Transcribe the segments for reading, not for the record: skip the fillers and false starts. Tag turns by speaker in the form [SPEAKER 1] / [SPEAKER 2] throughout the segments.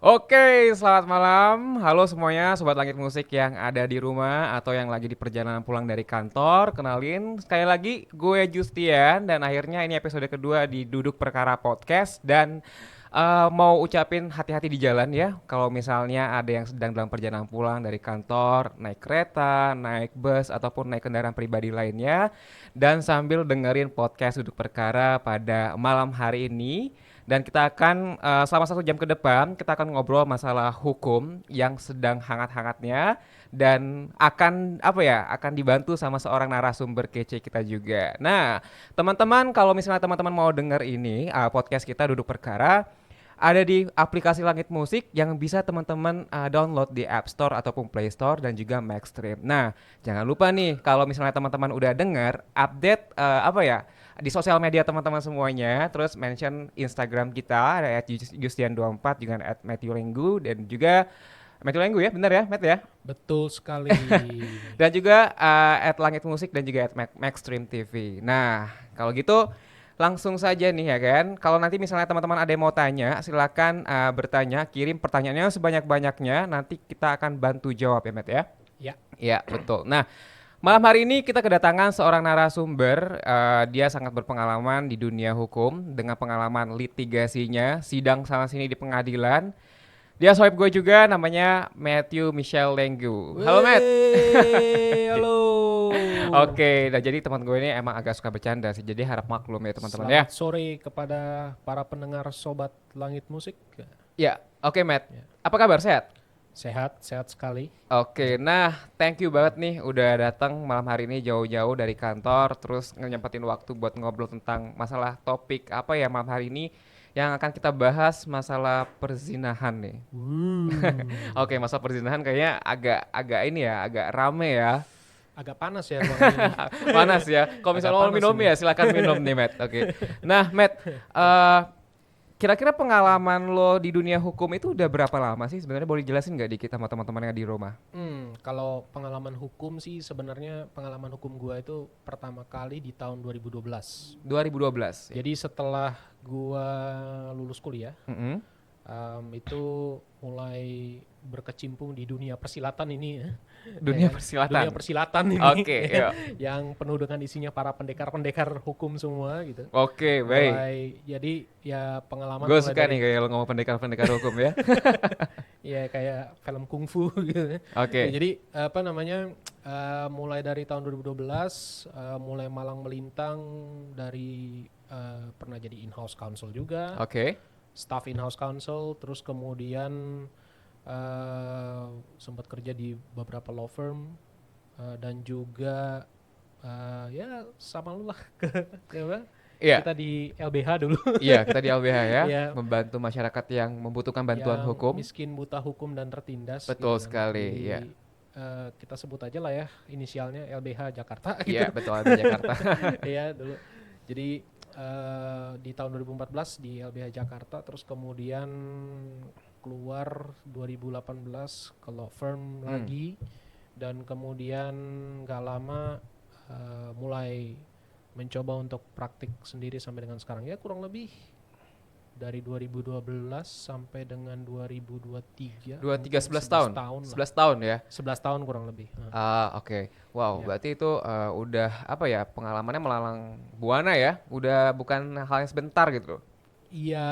[SPEAKER 1] Oke, selamat malam. Halo semuanya, Sobat Langit Musik yang ada di rumah atau yang lagi di perjalanan pulang dari kantor. Kenalin, sekali lagi gue Justian dan akhirnya ini episode kedua di Duduk Perkara Podcast dan mau ucapin hati-hati di jalan ya. Kalau misalnya ada yang sedang dalam perjalanan pulang dari kantor, naik kereta, naik bus ataupun naik kendaraan pribadi lainnya dan sambil dengerin podcast Duduk Perkara pada malam hari ini. Dan kita akan selama 1 jam ke depan kita akan ngobrol masalah hukum yang sedang hangat-hangatnya dan akan dibantu sama seorang narasumber kece kita juga. Nah, teman-teman kalau misalnya teman-teman mau denger ini podcast kita Duduk Perkara ada di aplikasi Langit Musik yang bisa teman-teman download di App Store ataupun Play Store dan juga Maxstream. Nah, jangan lupa nih kalau misalnya teman-teman udah dengar update di sosial media teman-teman semuanya, terus mention Instagram kita ada @justian24 juga @matthewlenggu dan juga Matthew Lenggu ya, benar ya, Matt ya?
[SPEAKER 2] Betul sekali.
[SPEAKER 1] Dan juga @langitmusik dan juga @maxstream TV. Nah, kalau gitu langsung saja nih ya kan. Kalau nanti misalnya teman-teman ada yang mau tanya, silakan bertanya, kirim pertanyaannya sebanyak-banyaknya. Nanti kita akan bantu jawab ya, Matt ya.
[SPEAKER 2] Ya,
[SPEAKER 1] Iya, betul. Nah, malam hari ini kita kedatangan seorang narasumber. Dia sangat berpengalaman di dunia hukum dengan pengalaman litigasinya, sidang sana sini di pengadilan. Dia sohib gue juga, namanya Matthew Michel Lenggu. Halo Matt.
[SPEAKER 2] wey, halo.
[SPEAKER 1] Oke, nah jadi teman gue ini emang agak suka bercanda sih, jadi harap maklum ya teman-teman ya.
[SPEAKER 2] Selamat sore kepada para pendengar Sobat Langit Musik.
[SPEAKER 1] Ya, oke Matt.
[SPEAKER 2] Ya.
[SPEAKER 1] Apa kabar, sehat?
[SPEAKER 2] Sehat, sehat sekali.
[SPEAKER 1] Oke, nah thank you banget nih udah datang malam hari ini jauh-jauh dari kantor, terus nyempetin waktu buat ngobrol tentang masalah topik apa ya malam hari ini yang akan kita bahas masalah perzinahan nih. Oke, masalah perzinahan kayaknya agak ini ya, agak rame ya.
[SPEAKER 2] Agak panas ya Bang ini.
[SPEAKER 1] Panas ya. Kalau
[SPEAKER 2] Agak
[SPEAKER 1] misalnya mau
[SPEAKER 2] panas
[SPEAKER 1] minum
[SPEAKER 2] ini.
[SPEAKER 1] ya silakan minum nih, Matt. Oke. Nah, Matt, eh, kira-kira pengalaman lo di dunia hukum itu udah berapa lama sih? Sebenarnya boleh jelasin nggak dikit sama teman-teman yang di rumah?
[SPEAKER 2] Kalau pengalaman hukum sih sebenarnya pengalaman hukum gua itu pertama kali di tahun 2012.
[SPEAKER 1] 2012 ya.
[SPEAKER 2] Jadi setelah gua lulus kuliah,
[SPEAKER 1] Mm-mm.
[SPEAKER 2] itu mulai berkecimpung di dunia persilatan ini ya. Ya
[SPEAKER 1] Dunia
[SPEAKER 2] kan?
[SPEAKER 1] persilatan.
[SPEAKER 2] Dunia persilatan ini
[SPEAKER 1] Oke,
[SPEAKER 2] ya kan?
[SPEAKER 1] ya.
[SPEAKER 2] Yang penuh dengan isinya para pendekar-pendekar hukum semua gitu.
[SPEAKER 1] Oke, baik.
[SPEAKER 2] Mulai jadi ya pengalaman
[SPEAKER 1] Gue
[SPEAKER 2] mulai
[SPEAKER 1] suka
[SPEAKER 2] dari
[SPEAKER 1] nih kayak lo ngomong pendekar-pendekar hukum ya.
[SPEAKER 2] ya kayak film kungfu gitu. Ya,
[SPEAKER 1] Oke.
[SPEAKER 2] jadi apa namanya mulai dari tahun 2012 mulai malang melintang dari pernah jadi in-house counsel juga,
[SPEAKER 1] Oke.
[SPEAKER 2] staff in-house counsel, terus kemudian sempat kerja di beberapa law firm dan juga ya sama lu lah ya apa?
[SPEAKER 1] Iya.
[SPEAKER 2] Kita di LBH dulu
[SPEAKER 1] Iya, kita di LBH ya,
[SPEAKER 2] ya
[SPEAKER 1] membantu masyarakat yang membutuhkan bantuan
[SPEAKER 2] yang
[SPEAKER 1] hukum.
[SPEAKER 2] miskin buta hukum dan tertindas
[SPEAKER 1] Betul
[SPEAKER 2] gitu kan.
[SPEAKER 1] sekali,
[SPEAKER 2] Jadi
[SPEAKER 1] ya.
[SPEAKER 2] kita sebut aja lah ya inisialnya LBH Jakarta
[SPEAKER 1] Iya,
[SPEAKER 2] gitu.
[SPEAKER 1] betul di Jakarta.
[SPEAKER 2] Ya dulu. Jadi di tahun 2014 di LBH Jakarta, terus kemudian keluar 2018 ke law firm lagi, dan kemudian gak lama mulai mencoba untuk praktik sendiri sampai dengan sekarang ya kurang lebih dari 2012 sampai dengan 2023
[SPEAKER 1] 23
[SPEAKER 2] mungkin
[SPEAKER 1] 11 tahun.
[SPEAKER 2] 11 tahun lah.
[SPEAKER 1] 11 tahun ya.
[SPEAKER 2] 11 tahun kurang lebih.
[SPEAKER 1] Oke. Wow,
[SPEAKER 2] Ya.
[SPEAKER 1] berarti itu udah apa ya, pengalamannya melalang buana ya. Udah bukan hal yang sebentar gitu loh.
[SPEAKER 2] Iya,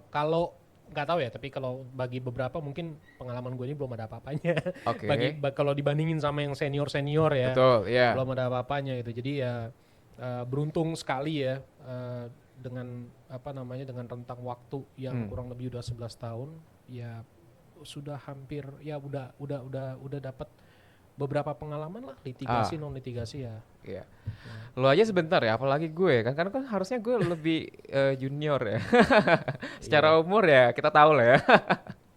[SPEAKER 2] kalau nggak tahu ya, tapi kalau bagi beberapa mungkin pengalaman gue ini belum ada apa-apanya.
[SPEAKER 1] Oke.
[SPEAKER 2] Kalau dibandingin sama yang senior ya,
[SPEAKER 1] Betul, ya.
[SPEAKER 2] belum ada apa-apanya gitu. Jadi ya beruntung sekali ya dengan apa namanya dengan rentang waktu yang kurang lebih udah 11 tahun, ya sudah hampir ya udah dapat beberapa pengalaman lah litigasi non litigasi ya.
[SPEAKER 1] Iya. Lo aja sebentar ya, apalagi gue kan karena kan harusnya gue lebih junior ya. Secara umur ya kita tahu lah ya.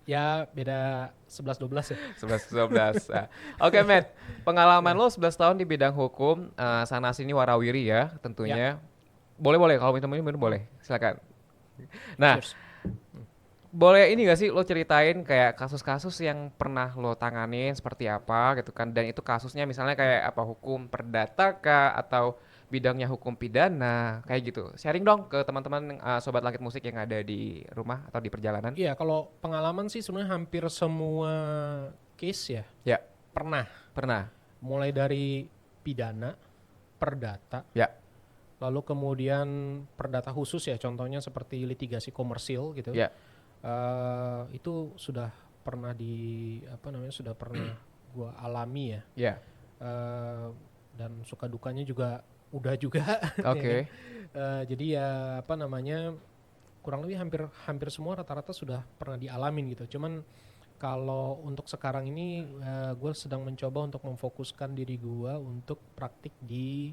[SPEAKER 2] Ya beda 11-12 ya.
[SPEAKER 1] 11 12. Oke, Matt. Pengalaman lo 11 tahun di bidang hukum, sana sini warawiri ya tentunya. Boleh kalau minum boleh. Silakan. Nah,
[SPEAKER 2] Cheers.
[SPEAKER 1] boleh ini gak sih lo ceritain kayak kasus-kasus yang pernah lo tanganin seperti apa gitu kan, dan itu kasusnya misalnya kayak apa, hukum perdata kah atau bidangnya hukum pidana, kayak gitu. Sharing dong ke teman-teman Sobat Langit Musik yang ada di rumah atau di perjalanan.
[SPEAKER 2] Iya, kalau pengalaman sih sebenarnya hampir semua case ya
[SPEAKER 1] Ya,
[SPEAKER 2] pernah.
[SPEAKER 1] pernah.
[SPEAKER 2] Mulai dari pidana, perdata,
[SPEAKER 1] Ya,
[SPEAKER 2] lalu kemudian perdata khusus ya, contohnya seperti litigasi komersil gitu.
[SPEAKER 1] ya.
[SPEAKER 2] Itu sudah pernah sudah pernah gua alami ya.
[SPEAKER 1] Ya.
[SPEAKER 2] Eh, dan suka dukanya juga udah juga. ya kan?
[SPEAKER 1] Oke.
[SPEAKER 2] Jadi ya kurang lebih hampir hampir semua rata-rata sudah pernah dialamin gitu. Cuman kalau untuk sekarang ini gue sedang mencoba untuk memfokuskan diri gue untuk praktik di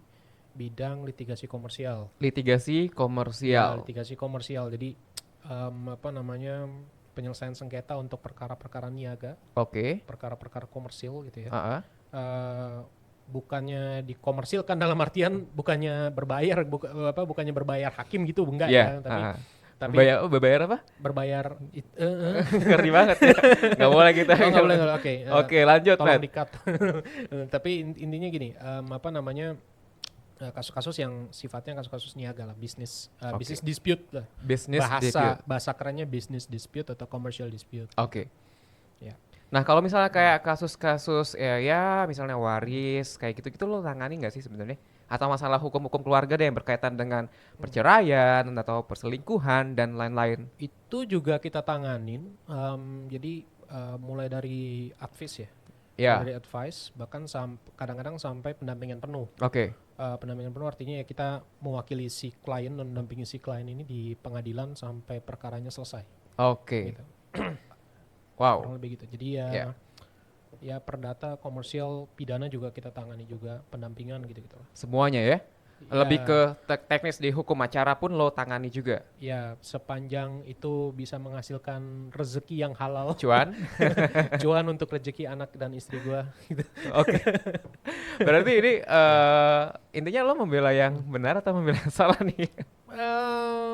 [SPEAKER 2] bidang litigasi komersial.
[SPEAKER 1] Litigasi
[SPEAKER 2] Ya,
[SPEAKER 1] komersial.
[SPEAKER 2] litigasi komersial. Jadi penyelesaian sengketa untuk perkara-perkara niaga,
[SPEAKER 1] Oke.
[SPEAKER 2] perkara-perkara komersil gitu ya.
[SPEAKER 1] Ah, ah.
[SPEAKER 2] Eh, bukannya dikomersilkan dalam artian bukannya berbayar, bukannya berbayar hakim gitu, enggak
[SPEAKER 1] Iya.
[SPEAKER 2] ya. Tapi
[SPEAKER 1] Ah, ah.
[SPEAKER 2] tapi
[SPEAKER 1] Berbayar apa?
[SPEAKER 2] berbayar
[SPEAKER 1] Ngeri banget ya. Nggak boleh kita.
[SPEAKER 2] oh nggak boleh oke.
[SPEAKER 1] Oke, lanjut,
[SPEAKER 2] Tolong
[SPEAKER 1] Matt.
[SPEAKER 2] di-cut. Tapi intinya gini, kasus-kasus yang sifatnya kasus-kasus niaga lah,
[SPEAKER 1] Oke.
[SPEAKER 2] business dispute lah.
[SPEAKER 1] Business dispute.
[SPEAKER 2] Bahasa kerennya business dispute atau commercial dispute.
[SPEAKER 1] Oke.
[SPEAKER 2] Ya.
[SPEAKER 1] Nah, kalau misalnya kayak kasus-kasus ya misalnya waris kayak gitu-gitu lo tangani nggak sih sebenarnya? Atau masalah hukum-hukum keluarga deh yang berkaitan dengan perceraian atau perselingkuhan dan lain-lain.
[SPEAKER 2] Itu juga kita tanganin. Jadi mulai dari advice ya.
[SPEAKER 1] Ya,
[SPEAKER 2] Mulai dari advice bahkan kadang-kadang sampai pendampingan penuh.
[SPEAKER 1] oke.
[SPEAKER 2] Pendampingan penuh artinya ya kita mewakili si klien dan mendampingi si klien ini di pengadilan sampai perkaranya selesai.
[SPEAKER 1] Oke.
[SPEAKER 2] Gitu.
[SPEAKER 1] Wow.
[SPEAKER 2] Kurang lebih gitu. Jadi
[SPEAKER 1] Ya.
[SPEAKER 2] ya perdata, komersial, pidana juga kita tangani juga pendampingan gitu-gitu.
[SPEAKER 1] Semuanya ya. Lebih
[SPEAKER 2] Ya,
[SPEAKER 1] ke teknis di hukum acara pun lo tangani juga.
[SPEAKER 2] ya sepanjang itu bisa menghasilkan rezeki yang halal,
[SPEAKER 1] Cuan.
[SPEAKER 2] cuan untuk rezeki anak dan istri gua. Gitu.
[SPEAKER 1] Oke. Berarti ini intinya lo membela yang benar atau membela yang salah nih?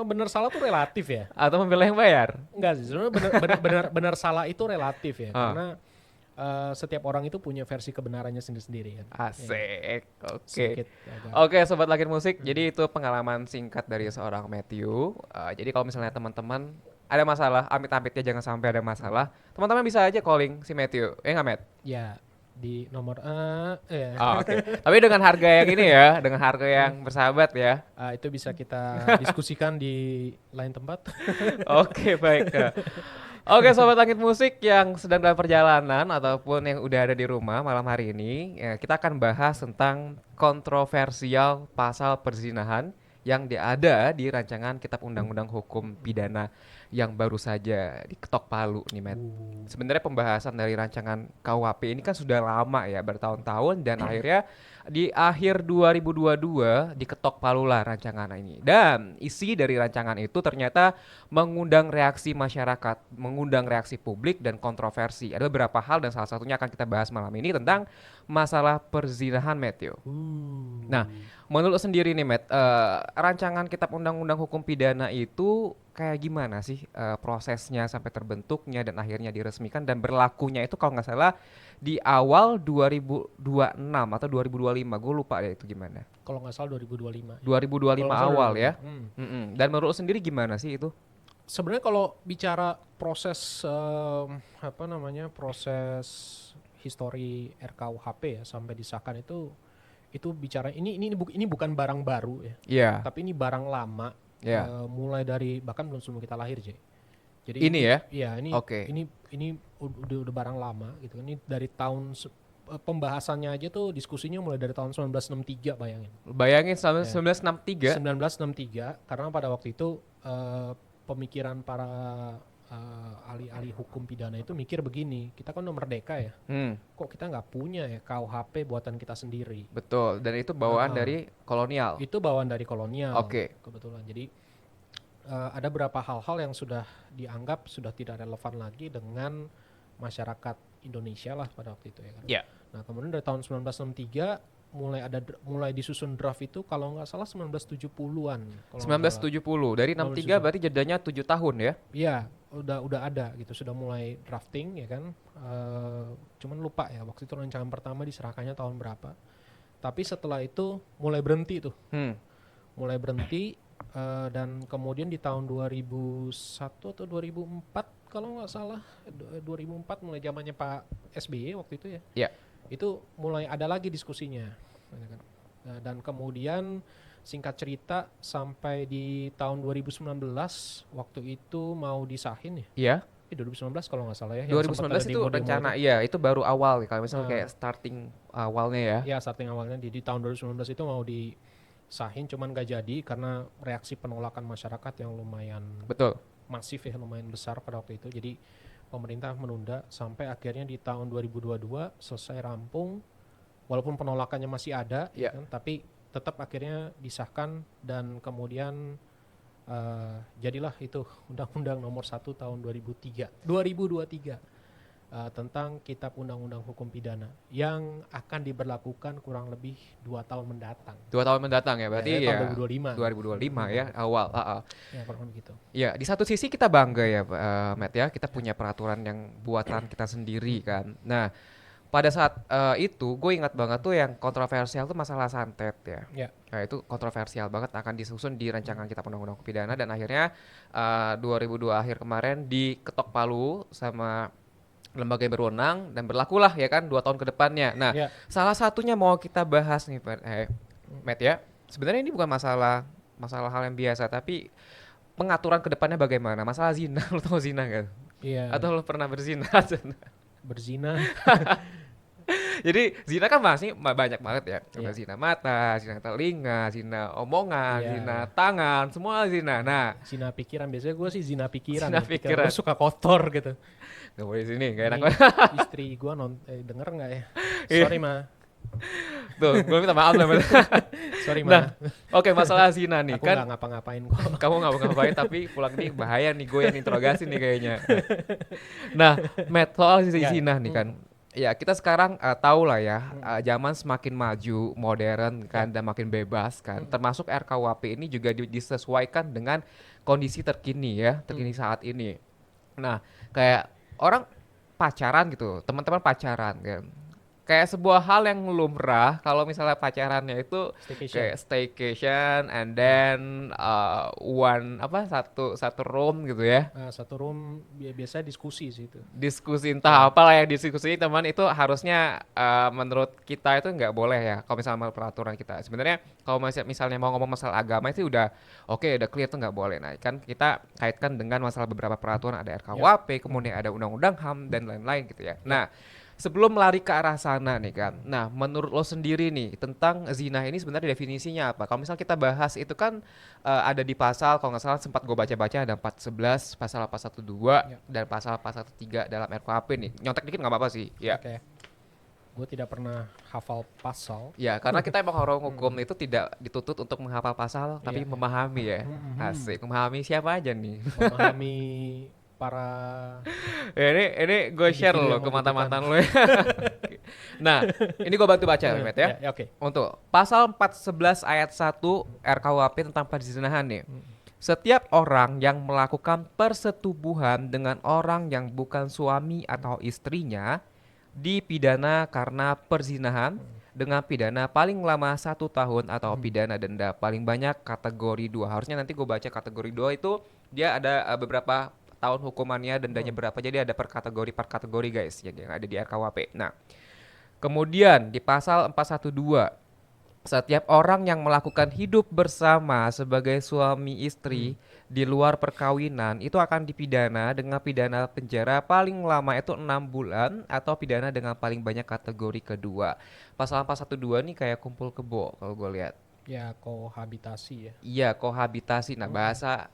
[SPEAKER 2] Benar salah tuh relatif ya.
[SPEAKER 1] Atau membela yang bayar?
[SPEAKER 2] Enggak sih, sebenarnya benar salah itu relatif ya, karena setiap orang itu punya versi kebenarannya sendiri-sendiri kan.
[SPEAKER 1] Asik. Oke.
[SPEAKER 2] Sedikit agak.
[SPEAKER 1] Oke, Sobat Langit Musik. Jadi itu pengalaman singkat dari seorang Matthew. Jadi kalau misalnya teman-teman ada masalah, amit-amitnya jangan sampai ada masalah, teman-teman bisa aja calling si Matthew. Nggak, Matt?
[SPEAKER 2] Ya di nomor
[SPEAKER 1] Oke. Tapi dengan harga yang ini ya, dengan harga yang bersahabat ya.
[SPEAKER 2] itu bisa kita diskusikan di lain tempat.
[SPEAKER 1] Oke, baik. Oke, Sobat Langit Musik yang sedang dalam perjalanan ataupun yang udah ada di rumah malam hari ini, ya, kita akan bahas tentang kontroversial pasal perzinahan yang ada di rancangan Kitab Undang-Undang Hukum Pidana yang baru saja diketok palu nih, Matt. Sebenarnya pembahasan dari rancangan KUHP ini kan sudah lama ya, bertahun-tahun dan akhirnya di akhir 2022 diketok palu lah rancangan ini. Dan isi dari rancangan itu ternyata mengundang reaksi masyarakat, mengundang reaksi publik dan kontroversi. Ada beberapa hal dan salah satunya akan kita bahas malam ini tentang masalah perzinahan, Matthew. Nah, menurut lo sendiri nih, Matt, rancangan Kitab Undang-Undang Hukum Pidana itu kayak gimana sih prosesnya sampai terbentuknya dan akhirnya diresmikan dan berlakunya itu kalau nggak salah di awal 2026 atau 2025, gue lupa deh itu gimana.
[SPEAKER 2] Kalau nggak salah 2025.
[SPEAKER 1] 2025
[SPEAKER 2] Kalau nggak salah
[SPEAKER 1] awal ya.
[SPEAKER 2] 2025.
[SPEAKER 1] Mm-mm. Dan menurut lo sendiri gimana sih itu?
[SPEAKER 2] Sebenarnya kalau bicara proses proses histori RKUHP ya sampai disahkan itu bicara ini bukan barang baru ya,
[SPEAKER 1] Iya.
[SPEAKER 2] tapi ini barang lama.
[SPEAKER 1] Iya.
[SPEAKER 2] Mulai dari bahkan belum sebelum kita lahir, Jay. Jadi
[SPEAKER 1] Ini ya?
[SPEAKER 2] Iya,
[SPEAKER 1] Oke.
[SPEAKER 2] ini udah barang lama gitu. Ini dari pembahasannya aja tuh diskusinya mulai dari tahun 1963, bayangin.
[SPEAKER 1] Bayangin
[SPEAKER 2] Ya.
[SPEAKER 1] 1963.
[SPEAKER 2] 1963 karena pada waktu itu pemikiran para ahli-ahli hukum pidana itu mikir begini, kita kan udah merdeka ya, kok kita nggak punya ya KUHP buatan kita sendiri.
[SPEAKER 1] Betul. Dan itu bawaan dari kolonial.
[SPEAKER 2] Itu bawaan dari kolonial.
[SPEAKER 1] Oke.
[SPEAKER 2] Kebetulan. Jadi ada beberapa hal-hal yang sudah dianggap sudah tidak relevan lagi dengan masyarakat Indonesia lah pada waktu itu ya kan.
[SPEAKER 1] Iya.
[SPEAKER 2] Nah, kemudian dari tahun 1963 mulai disusun draft itu kalau nggak salah 1970-an.
[SPEAKER 1] 1970. Dari 63 berarti jedanya 7 tahun ya?
[SPEAKER 2] Iya, udah ada gitu, sudah mulai drafting ya kan. Cuman lupa ya waktu itu rancangan pertama diserahkannya tahun berapa. Tapi setelah itu mulai berhenti tuh.
[SPEAKER 1] Hmm.
[SPEAKER 2] Mulai berhenti dan kemudian di tahun 2001 atau 2004 kalau nggak salah 2004 mulai zamannya Pak SBY waktu itu ya.
[SPEAKER 1] Ya.
[SPEAKER 2] Itu mulai ada lagi diskusinya. Dan kemudian singkat cerita sampai di tahun 2019 waktu itu mau disahin ya.
[SPEAKER 1] Iya.
[SPEAKER 2] 2019 kalau nggak salah ya. Yang sempat
[SPEAKER 1] 2019
[SPEAKER 2] ada
[SPEAKER 1] itu
[SPEAKER 2] demo-demo
[SPEAKER 1] rencana, iya itu baru awal kalau misalnya
[SPEAKER 2] Nah.
[SPEAKER 1] kayak starting awalnya ya.
[SPEAKER 2] Ya starting awalnya di tahun 2019 itu mau disahin cuman gak jadi karena reaksi penolakan masyarakat yang lumayan
[SPEAKER 1] Betul.
[SPEAKER 2] masif ya, lumayan besar pada waktu itu. Jadi pemerintah menunda sampai akhirnya di tahun 2022 selesai rampung, walaupun penolakannya masih ada
[SPEAKER 1] Iya.
[SPEAKER 2] kan, tapi tetap akhirnya disahkan dan kemudian jadilah itu Undang-Undang Nomor 1 tahun 2023 tentang Kitab Undang-Undang Hukum Pidana yang akan diberlakukan kurang lebih 2 tahun mendatang.
[SPEAKER 1] 2 tahun mendatang ya berarti ya.
[SPEAKER 2] Tahun 2025.
[SPEAKER 1] 2025 ya awal.
[SPEAKER 2] Ya kurang lebih gitu.
[SPEAKER 1] Ya, di satu sisi kita bangga ya, Matt ya, kita punya peraturan yang buatan kita sendiri kan. Nah, pada saat itu gue ingat banget tuh yang kontroversial tuh masalah santet ya.
[SPEAKER 2] Ya.
[SPEAKER 1] Nah, itu kontroversial banget akan disusun di rancangan Kitab Undang-Undang Hukum Pidana dan akhirnya 2002 akhir kemarin diketok palu sama lembaga yang berwenang dan berlakulah ya kan 2 tahun ke depannya. Nah,
[SPEAKER 2] Ya.
[SPEAKER 1] salah satunya mau kita bahas nih, Matt ya. Sebenarnya ini bukan masalah hal yang biasa tapi pengaturan ke depannya bagaimana? Masalah zina, lo tau zina kan?
[SPEAKER 2] Iya.
[SPEAKER 1] Atau lo pernah berzina?
[SPEAKER 2] Berzina.
[SPEAKER 1] Jadi zina kan masih banyak banget ya. Ada
[SPEAKER 2] Iya.
[SPEAKER 1] zina mata, zina telinga, zina omongan,
[SPEAKER 2] Iya,
[SPEAKER 1] zina
[SPEAKER 2] iya.
[SPEAKER 1] tangan, semua zina. Nah,
[SPEAKER 2] Zina pikiran, biasanya gue sih zina pikiran.
[SPEAKER 1] Zina
[SPEAKER 2] ya.
[SPEAKER 1] pikiran.
[SPEAKER 2] Gue suka kotor gitu.
[SPEAKER 1] gak boleh di sini, gak enak
[SPEAKER 2] Ini
[SPEAKER 1] banget.
[SPEAKER 2] istri gue denger nggak ya?
[SPEAKER 1] Iya.
[SPEAKER 2] Sorry ma.
[SPEAKER 1] Tuh, gue minta maaf lah.
[SPEAKER 2] Sorry
[SPEAKER 1] Nah,
[SPEAKER 2] ma.
[SPEAKER 1] oke masalah zina nih
[SPEAKER 2] Aku
[SPEAKER 1] kan.
[SPEAKER 2] nggak ngapa-ngapain kok.
[SPEAKER 1] Kamu nggak ngapain tapi pulang nih bahaya nih gue yang interogasi nih kayaknya. Nah, Matt soal
[SPEAKER 2] Ya.
[SPEAKER 1] zina nih kan. Ya kita sekarang tahu lah ya zaman semakin maju, modern kan dan makin bebas kan. Termasuk RKUHP ini juga disesuaikan dengan kondisi terkini ya, terkini saat ini. Nah, kayak orang pacaran gitu, teman-teman pacaran kan. Kayak sebuah hal yang lumrah kalau misalnya pacarannya itu
[SPEAKER 2] Staycation.
[SPEAKER 1] kayak staycation and then satu room gitu ya.
[SPEAKER 2] Satu room biasa diskusi sih itu.
[SPEAKER 1] Diskusi entah apalah yang diskusi teman itu harusnya menurut kita itu nggak boleh ya kalau misalnya peraturan kita. Sebenarnya kalau misalnya mau ngomong masalah agama itu udah udah clear tuh nggak boleh. Nah kan kita kaitkan dengan masalah beberapa peraturan ada RKUHP, kemudian ada Undang-Undang HAM dan lain-lain gitu ya. Nah sebelum lari ke arah sana nih kan, nah menurut lo sendiri nih tentang zina ini sebenarnya definisinya apa? Kalau misal kita bahas itu kan ada di pasal, kalau nggak salah sempat gue baca-baca ada 411, pasal 412 dan pasal 413 dalam RKUHP nih. Nyontek dikit nggak apa-apa sih, ya.
[SPEAKER 2] Oke. Gue tidak pernah hafal pasal.
[SPEAKER 1] Ya karena kita emang orang hukum itu tidak dituntut untuk menghafal pasal, tapi memahami ya. Asik, memahami siapa aja nih.
[SPEAKER 2] Memahami para
[SPEAKER 1] Ya, ini gue share
[SPEAKER 2] individu
[SPEAKER 1] lo
[SPEAKER 2] yang
[SPEAKER 1] ke
[SPEAKER 2] membutuhkan.
[SPEAKER 1] mantan-mantan lo ya. Nah, ini gue bantu baca Matt ya.
[SPEAKER 2] Ya, oke.
[SPEAKER 1] Untuk pasal 411 ayat 1 RKUHP tentang perzinahan nih. Setiap orang yang melakukan persetubuhan dengan orang yang bukan suami atau istrinya dipidana karena perzinahan dengan pidana paling lama 1 tahun atau pidana denda paling banyak kategori 2. Harusnya nanti gue baca kategori 2 itu dia ada beberapa tahun hukumannya, dendanya berapa, jadi ada per kategori guys yang ada di RKUHP. Nah, kemudian di pasal 412 setiap orang yang melakukan hidup bersama sebagai suami istri di luar perkawinan itu akan dipidana dengan pidana penjara paling lama itu 6 bulan atau pidana dengan paling banyak kategori kedua. Pasal 412 nih kayak kumpul kebo kalau gue lihat.
[SPEAKER 2] Ya, kohabitasi ya.
[SPEAKER 1] Iya, kohabitasi. Nah, bahasa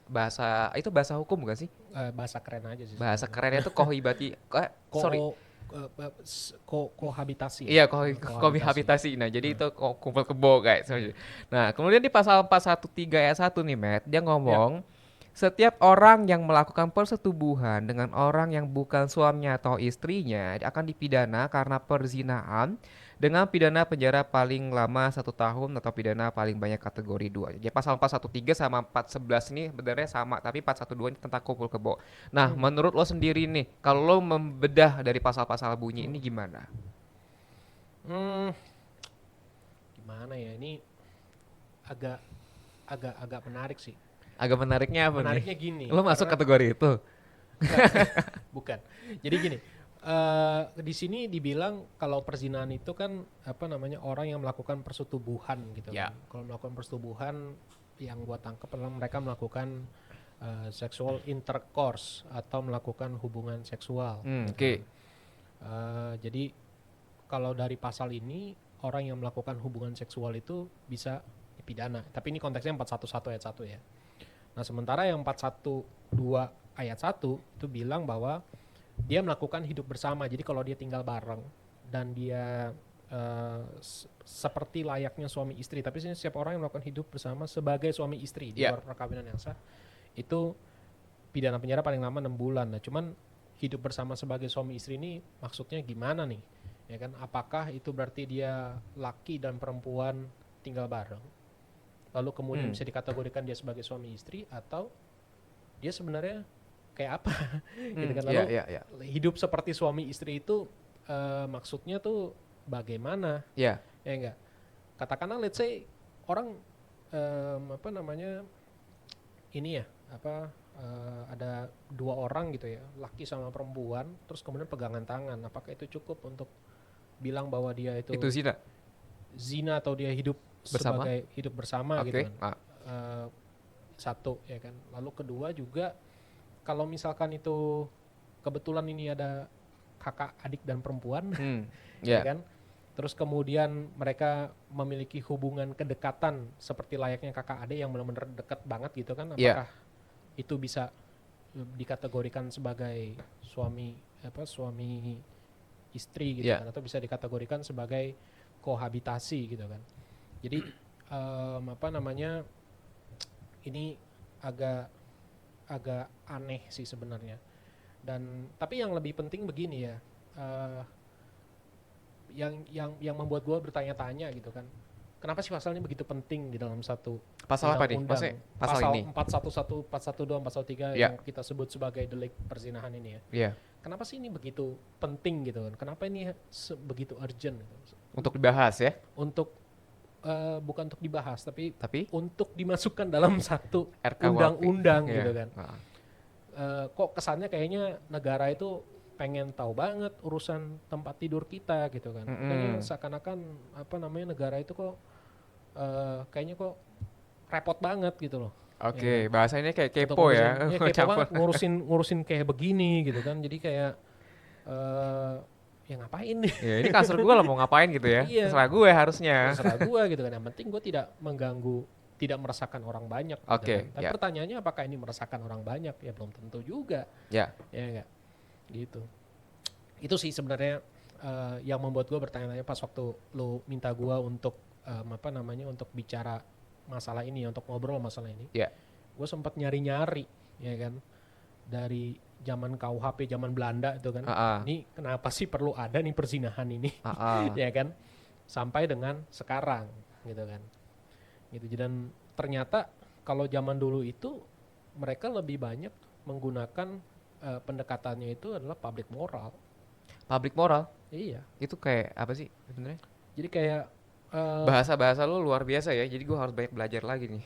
[SPEAKER 1] itu bahasa hukum bukan sih?
[SPEAKER 2] Bahasa keren aja sih.
[SPEAKER 1] Bahasa kerennya tuh kohibati.
[SPEAKER 2] Kohabitasi.
[SPEAKER 1] Iya, kohabitasi. Nah, jadi itu kumpul kebo, guys. Nah, kemudian di pasal 413 ayat 1 nih, Matt, dia ngomong setiap orang yang melakukan persetubuhan dengan orang yang bukan suaminya atau istrinya akan dipidana karena perzinahan dengan pidana penjara paling lama 1 tahun atau pidana paling banyak kategori 2. Jadi pasal 413 sama 411 ini sebenarnya sama, tapi 412 ini tentang kumpul kebo. Nah, menurut lo sendiri nih, kalau lo membedah dari pasal-pasal bunyi ini gimana?
[SPEAKER 2] gimana ya, ini agak agak menarik sih.
[SPEAKER 1] Agak menariknya apa
[SPEAKER 2] Menariknya
[SPEAKER 1] nih?
[SPEAKER 2] gini,
[SPEAKER 1] Lo masuk
[SPEAKER 2] karena
[SPEAKER 1] kategori itu?
[SPEAKER 2] bukan. Jadi gini, di sini dibilang kalau perzinahan itu kan apa namanya, orang yang melakukan persetubuhan gitu
[SPEAKER 1] Ya.
[SPEAKER 2] kan. Kalau melakukan persetubuhan, yang gua tangkap adalah mereka melakukan sexual intercourse atau melakukan hubungan seksual gitu
[SPEAKER 1] Oke.
[SPEAKER 2] kan. Jadi kalau dari pasal ini, orang yang melakukan hubungan seksual itu bisa dipidana. Tapi ini konteksnya 411 ayat 1 ya. Nah, sementara yang 412 ayat 1 itu bilang bahwa dia melakukan hidup bersama. Jadi kalau dia tinggal bareng dan dia seperti layaknya suami istri, tapi setiap orang yang melakukan hidup bersama sebagai suami istri di
[SPEAKER 1] Ya.
[SPEAKER 2] luar perkawinan yang sah, itu pidana penjara paling lama 6 bulan. Nah, cuman hidup bersama sebagai suami istri ini maksudnya gimana nih? Ya kan, apakah itu berarti dia laki dan perempuan tinggal bareng? Lalu kemudian bisa dikategorikan dia sebagai suami istri, atau dia sebenarnya kayak apa? Gitu kan. Lalu
[SPEAKER 1] Iya.
[SPEAKER 2] hidup seperti suami istri itu maksudnya tuh bagaimana?
[SPEAKER 1] Iya.
[SPEAKER 2] Ya enggak. Katakanlah let's say orang apa namanya, ini ya, apa ada dua orang gitu ya, laki sama perempuan, terus kemudian pegangan tangan. Apakah itu cukup untuk bilang bahwa dia itu
[SPEAKER 1] Itu zina.
[SPEAKER 2] zina atau dia hidup
[SPEAKER 1] Bersama?
[SPEAKER 2] sebagai hidup bersama gitu
[SPEAKER 1] Oke.
[SPEAKER 2] kan? Satu ya kan. Lalu kedua juga, kalau misalkan itu kebetulan ini ada kakak adik dan perempuan, ya
[SPEAKER 1] Ya.
[SPEAKER 2] kan? Terus kemudian mereka memiliki hubungan kedekatan seperti layaknya kakak adik yang benar-benar dekat banget gitu kan?
[SPEAKER 1] Iya.
[SPEAKER 2] Apakah itu bisa dikategorikan sebagai suami istri gitu
[SPEAKER 1] Iya.
[SPEAKER 2] kan, atau bisa dikategorikan sebagai kohabitasi gitu kan. Jadi apa namanya, ini agak aneh sih sebenarnya. Dan tapi yang lebih penting begini ya, yang membuat gue bertanya-tanya gitu kan, kenapa sih pasal ini begitu penting di dalam satu
[SPEAKER 1] Pasal apa nih?
[SPEAKER 2] undang-undang?
[SPEAKER 1] Maksudnya pasal ini?
[SPEAKER 2] 411, 412, 413
[SPEAKER 1] Ya.
[SPEAKER 2] yang kita sebut sebagai delik perzinahan ini ya.
[SPEAKER 1] Iya.
[SPEAKER 2] Kenapa sih ini begitu penting gitu kan? Kenapa ini begitu urgent gitu?
[SPEAKER 1] Untuk dibahas ya.
[SPEAKER 2] Untuk bukan untuk dibahas, tapi
[SPEAKER 1] Tapi
[SPEAKER 2] untuk dimasukkan dalam satu
[SPEAKER 1] RKUHP.
[SPEAKER 2] undang-undang
[SPEAKER 1] Iya.
[SPEAKER 2] gitu kan. Kok kesannya kayaknya negara itu pengen tahu banget urusan tempat tidur kita gitu kan. Kayaknya seakan-akan apa namanya, negara itu kok kayaknya kok repot banget gitu loh.
[SPEAKER 1] Oke, bahasanya kayak
[SPEAKER 2] Untuk
[SPEAKER 1] kepo ya.
[SPEAKER 2] ngurusin, kepo
[SPEAKER 1] Campur.
[SPEAKER 2] banget ngurusin kayak begini gitu kan. Jadi kayak ya ngapain nih?
[SPEAKER 1] Ya, ini kasur gue lah mau ngapain gitu ya.
[SPEAKER 2] Iya.
[SPEAKER 1] Terserah gue harusnya.
[SPEAKER 2] Terserah gue gitu kan. Yang penting gue tidak mengganggu, tidak meresahkan orang banyak gitu
[SPEAKER 1] Oke,
[SPEAKER 2] kan. Tapi
[SPEAKER 1] ya.
[SPEAKER 2] pertanyaannya, apakah ini meresahkan orang banyak? Ya belum tentu juga.
[SPEAKER 1] Ya.
[SPEAKER 2] Ya enggak? Gitu. Itu sih sebenarnya yang membuat gue bertanya-tanya pas waktu lu minta gue untuk apa namanya, untuk bicara masalah ini, untuk ngobrol masalah ini.
[SPEAKER 1] Ya.
[SPEAKER 2] Gue sempat nyari-nyari ya kan, dari zaman KUHP zaman Belanda itu kan. Ini kenapa sih perlu ada nih perzinahan ini? Ya kan? Sampai dengan sekarang gitu kan. Gitu. Dan ternyata kalau zaman dulu itu mereka lebih banyak menggunakan pendekatannya itu adalah public moral.
[SPEAKER 1] Public moral?
[SPEAKER 2] Iya.
[SPEAKER 1] Itu kayak apa sih sebenarnya?
[SPEAKER 2] Jadi kayak
[SPEAKER 1] bahasa lu luar biasa ya. Jadi gue harus banyak belajar lagi nih.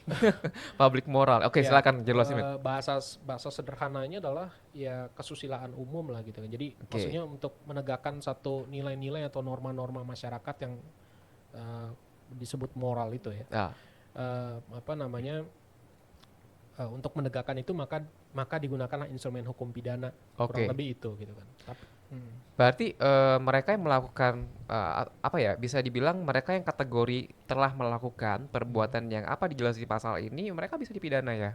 [SPEAKER 1] Public moral. Oke,
[SPEAKER 2] ya,
[SPEAKER 1] silakan jelasin.
[SPEAKER 2] bahasa sederhananya adalah ya kesusilaan umum lah gitu kan. Jadi maksudnya untuk menegakkan satu nilai-nilai atau norma-norma masyarakat yang disebut moral itu ya. Apa namanya, untuk menegakkan itu maka digunakanlah instrumen hukum pidana. Kurang lebih itu gitu kan.
[SPEAKER 1] Berarti mereka yang melakukan apa ya, bisa dibilang mereka yang kategori telah melakukan perbuatan yang apa dijelaskan di pasal ini, mereka bisa dipidana ya?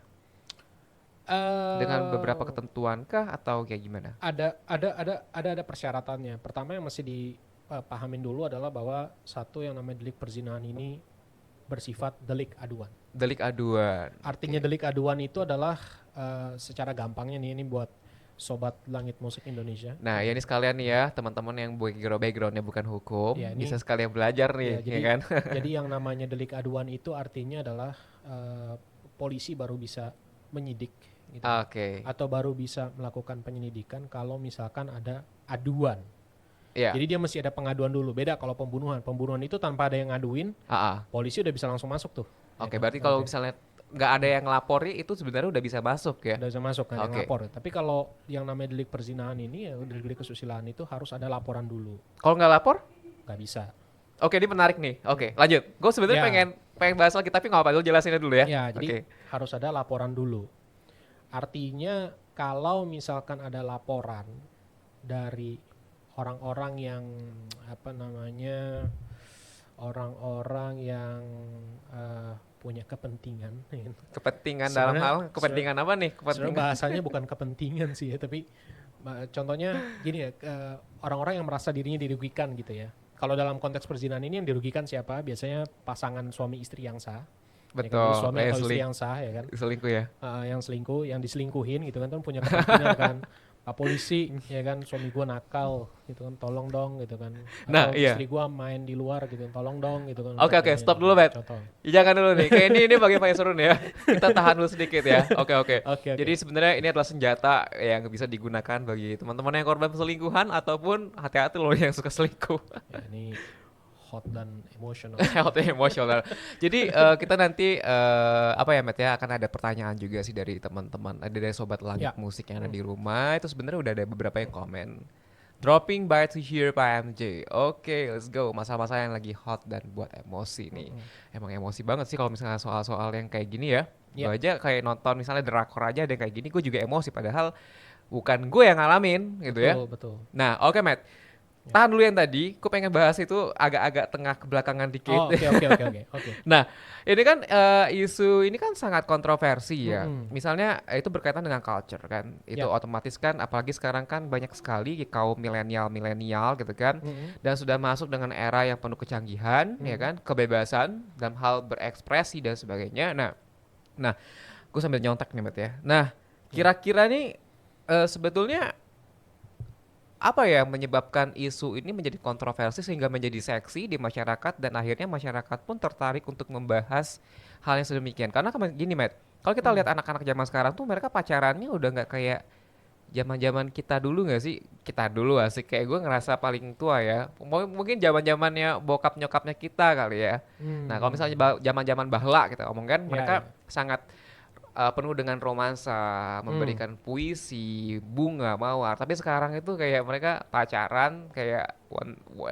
[SPEAKER 1] Dengan beberapa ketentuan kah atau kayak gimana?
[SPEAKER 2] Ada persyaratannya. Pertama yang mesti dipahamin dulu adalah bahwa satu yang namanya delik perzinahan ini bersifat delik aduan.
[SPEAKER 1] Delik aduan.
[SPEAKER 2] Artinya delik aduan itu adalah secara gampangnya nih, ini buat Sobat Langit Musik Indonesia.
[SPEAKER 1] Nah, ya ini sekalian nih ya, teman-teman yang backgroundnya bukan hukum,
[SPEAKER 2] ya, ini,
[SPEAKER 1] bisa sekalian belajar nih,
[SPEAKER 2] jadi,
[SPEAKER 1] ya kan?
[SPEAKER 2] Jadi yang namanya delik aduan itu artinya adalah polisi baru bisa menyidik, gitu. Atau baru bisa melakukan penyelidikan kalau misalkan ada aduan.
[SPEAKER 1] Iya.
[SPEAKER 2] Jadi dia mesti ada pengaduan dulu. Beda kalau pembunuhan. Pembunuhan itu tanpa ada yang ngaduin,
[SPEAKER 1] Ah,
[SPEAKER 2] polisi udah bisa langsung masuk tuh. Ya
[SPEAKER 1] oke,
[SPEAKER 2] kan?
[SPEAKER 1] berarti kalau
[SPEAKER 2] Oke.
[SPEAKER 1] misalnya nggak ada yang ngelapori itu sebenarnya udah bisa masuk ya.
[SPEAKER 2] Udah bisa masuk kan yang
[SPEAKER 1] Oke.
[SPEAKER 2] lapor. Tapi kalau yang namanya delik perzinahan ini ya delik kesusilaan itu harus ada laporan dulu.
[SPEAKER 1] Kalau nggak lapor?
[SPEAKER 2] Nggak bisa.
[SPEAKER 1] Oke, ini menarik nih. Oke, lanjut. Gue sebenarnya
[SPEAKER 2] Ya,
[SPEAKER 1] pengen bahas lagi tapi nggak apa-apa, lu jelasinnya dulu ya.
[SPEAKER 2] ya jadi
[SPEAKER 1] Oke.
[SPEAKER 2] harus ada laporan dulu. Artinya kalau misalkan ada laporan dari orang-orang yang apa namanya orang-orang yang punya kepentingan.
[SPEAKER 1] Kepentingan dalam hal kepentingan apa nih?
[SPEAKER 2] Sebenarnya
[SPEAKER 1] Kepentingan.
[SPEAKER 2] bahasanya bukan kepentingan sih ya, tapi contohnya gini ya, orang-orang yang merasa dirinya dirugikan gitu ya. Kalau dalam konteks perzinahan ini yang dirugikan siapa? Biasanya pasangan suami istri yang sah. Ya kan? Jadi
[SPEAKER 1] Betul,
[SPEAKER 2] suami
[SPEAKER 1] kayak
[SPEAKER 2] atau istri yang sah ya kan.
[SPEAKER 1] selingkuh ya.
[SPEAKER 2] Yang selingkuh, yang diselingkuhin gitu kan punya kepentingan kan. Pak polisi ya kan suami gua nakal gitu kan tolong dong gitu kan.
[SPEAKER 1] Nah,
[SPEAKER 2] Atau
[SPEAKER 1] iya.
[SPEAKER 2] istri gua main di luar gitu tolong dong gitu kan.
[SPEAKER 1] Oke,
[SPEAKER 2] Contohnya
[SPEAKER 1] stop
[SPEAKER 2] gitu.
[SPEAKER 1] dulu, Bet.
[SPEAKER 2] Contoh.
[SPEAKER 1] Ya, jangan dulu nih. Kayak ini bagian paling seru nih ya. Kita tahan dulu sedikit ya. Oke, oke.
[SPEAKER 2] Oke, oke.
[SPEAKER 1] Jadi sebenarnya ini adalah senjata yang bisa digunakan bagi teman-teman yang korban perselingkuhan ataupun hati-hati loh yang suka selingkuh.
[SPEAKER 2] Ya, ini hot dan emosional.
[SPEAKER 1] Hotnya emosional. Jadi kita nanti apa ya, Matt ya, akan ada pertanyaan juga sih dari teman-teman, ada dari sobat langit
[SPEAKER 2] Ya.
[SPEAKER 1] musik yang ada di rumah. Itu sebenarnya udah ada beberapa yang komen. Dropping by to hear Pak MJ. Oke, let's go. Masalah-masalah yang lagi hot dan buat emosi nih. Emang emosi banget sih kalau misalnya soal-soal yang kayak gini ya.
[SPEAKER 2] Ya.
[SPEAKER 1] Gue aja kayak nonton misalnya drakor aja ada yang kayak gini, gue juga emosi. Padahal bukan gue yang ngalamin gitu ya.
[SPEAKER 2] Betul, betul.
[SPEAKER 1] Nah, oke, Matt. Tahan dulu yang tadi, gue pengen bahas itu agak-agak tengah kebelakangan dikit.
[SPEAKER 2] Oh, oke.
[SPEAKER 1] Nah, ini kan isu ini kan sangat kontroversi ya.
[SPEAKER 2] Mm-mm.
[SPEAKER 1] Misalnya itu berkaitan dengan culture kan. Itu
[SPEAKER 2] Ya.
[SPEAKER 1] otomatis kan, apalagi sekarang kan banyak sekali kaum milenial gitu kan.
[SPEAKER 2] Mm-mm.
[SPEAKER 1] Dan sudah masuk dengan era yang penuh kecanggihan, ya kan, kebebasan dalam hal berekspresi dan sebagainya. Nah, gue sambil nyontek nih, Mbak ya. Nah, kira-kira nih sebetulnya apa ya yang menyebabkan isu ini menjadi kontroversi sehingga menjadi seksi di masyarakat dan akhirnya masyarakat pun tertarik untuk membahas hal yang sedemikian. Karena gini, Matt, kalau kita lihat anak-anak zaman sekarang tuh mereka pacarannya udah nggak kayak zaman-zaman kita dulu nggak sih? Kita dulu asik kayak gue ngerasa paling tua ya. Mungkin zaman-zamannya bokap nyokapnya kita kali ya. Nah, kalau misalnya zaman-zaman bahla kita ngomong kan, mereka sangat penuh dengan romansa, memberikan puisi, bunga, mawar. Tapi sekarang itu kayak mereka pacaran kayak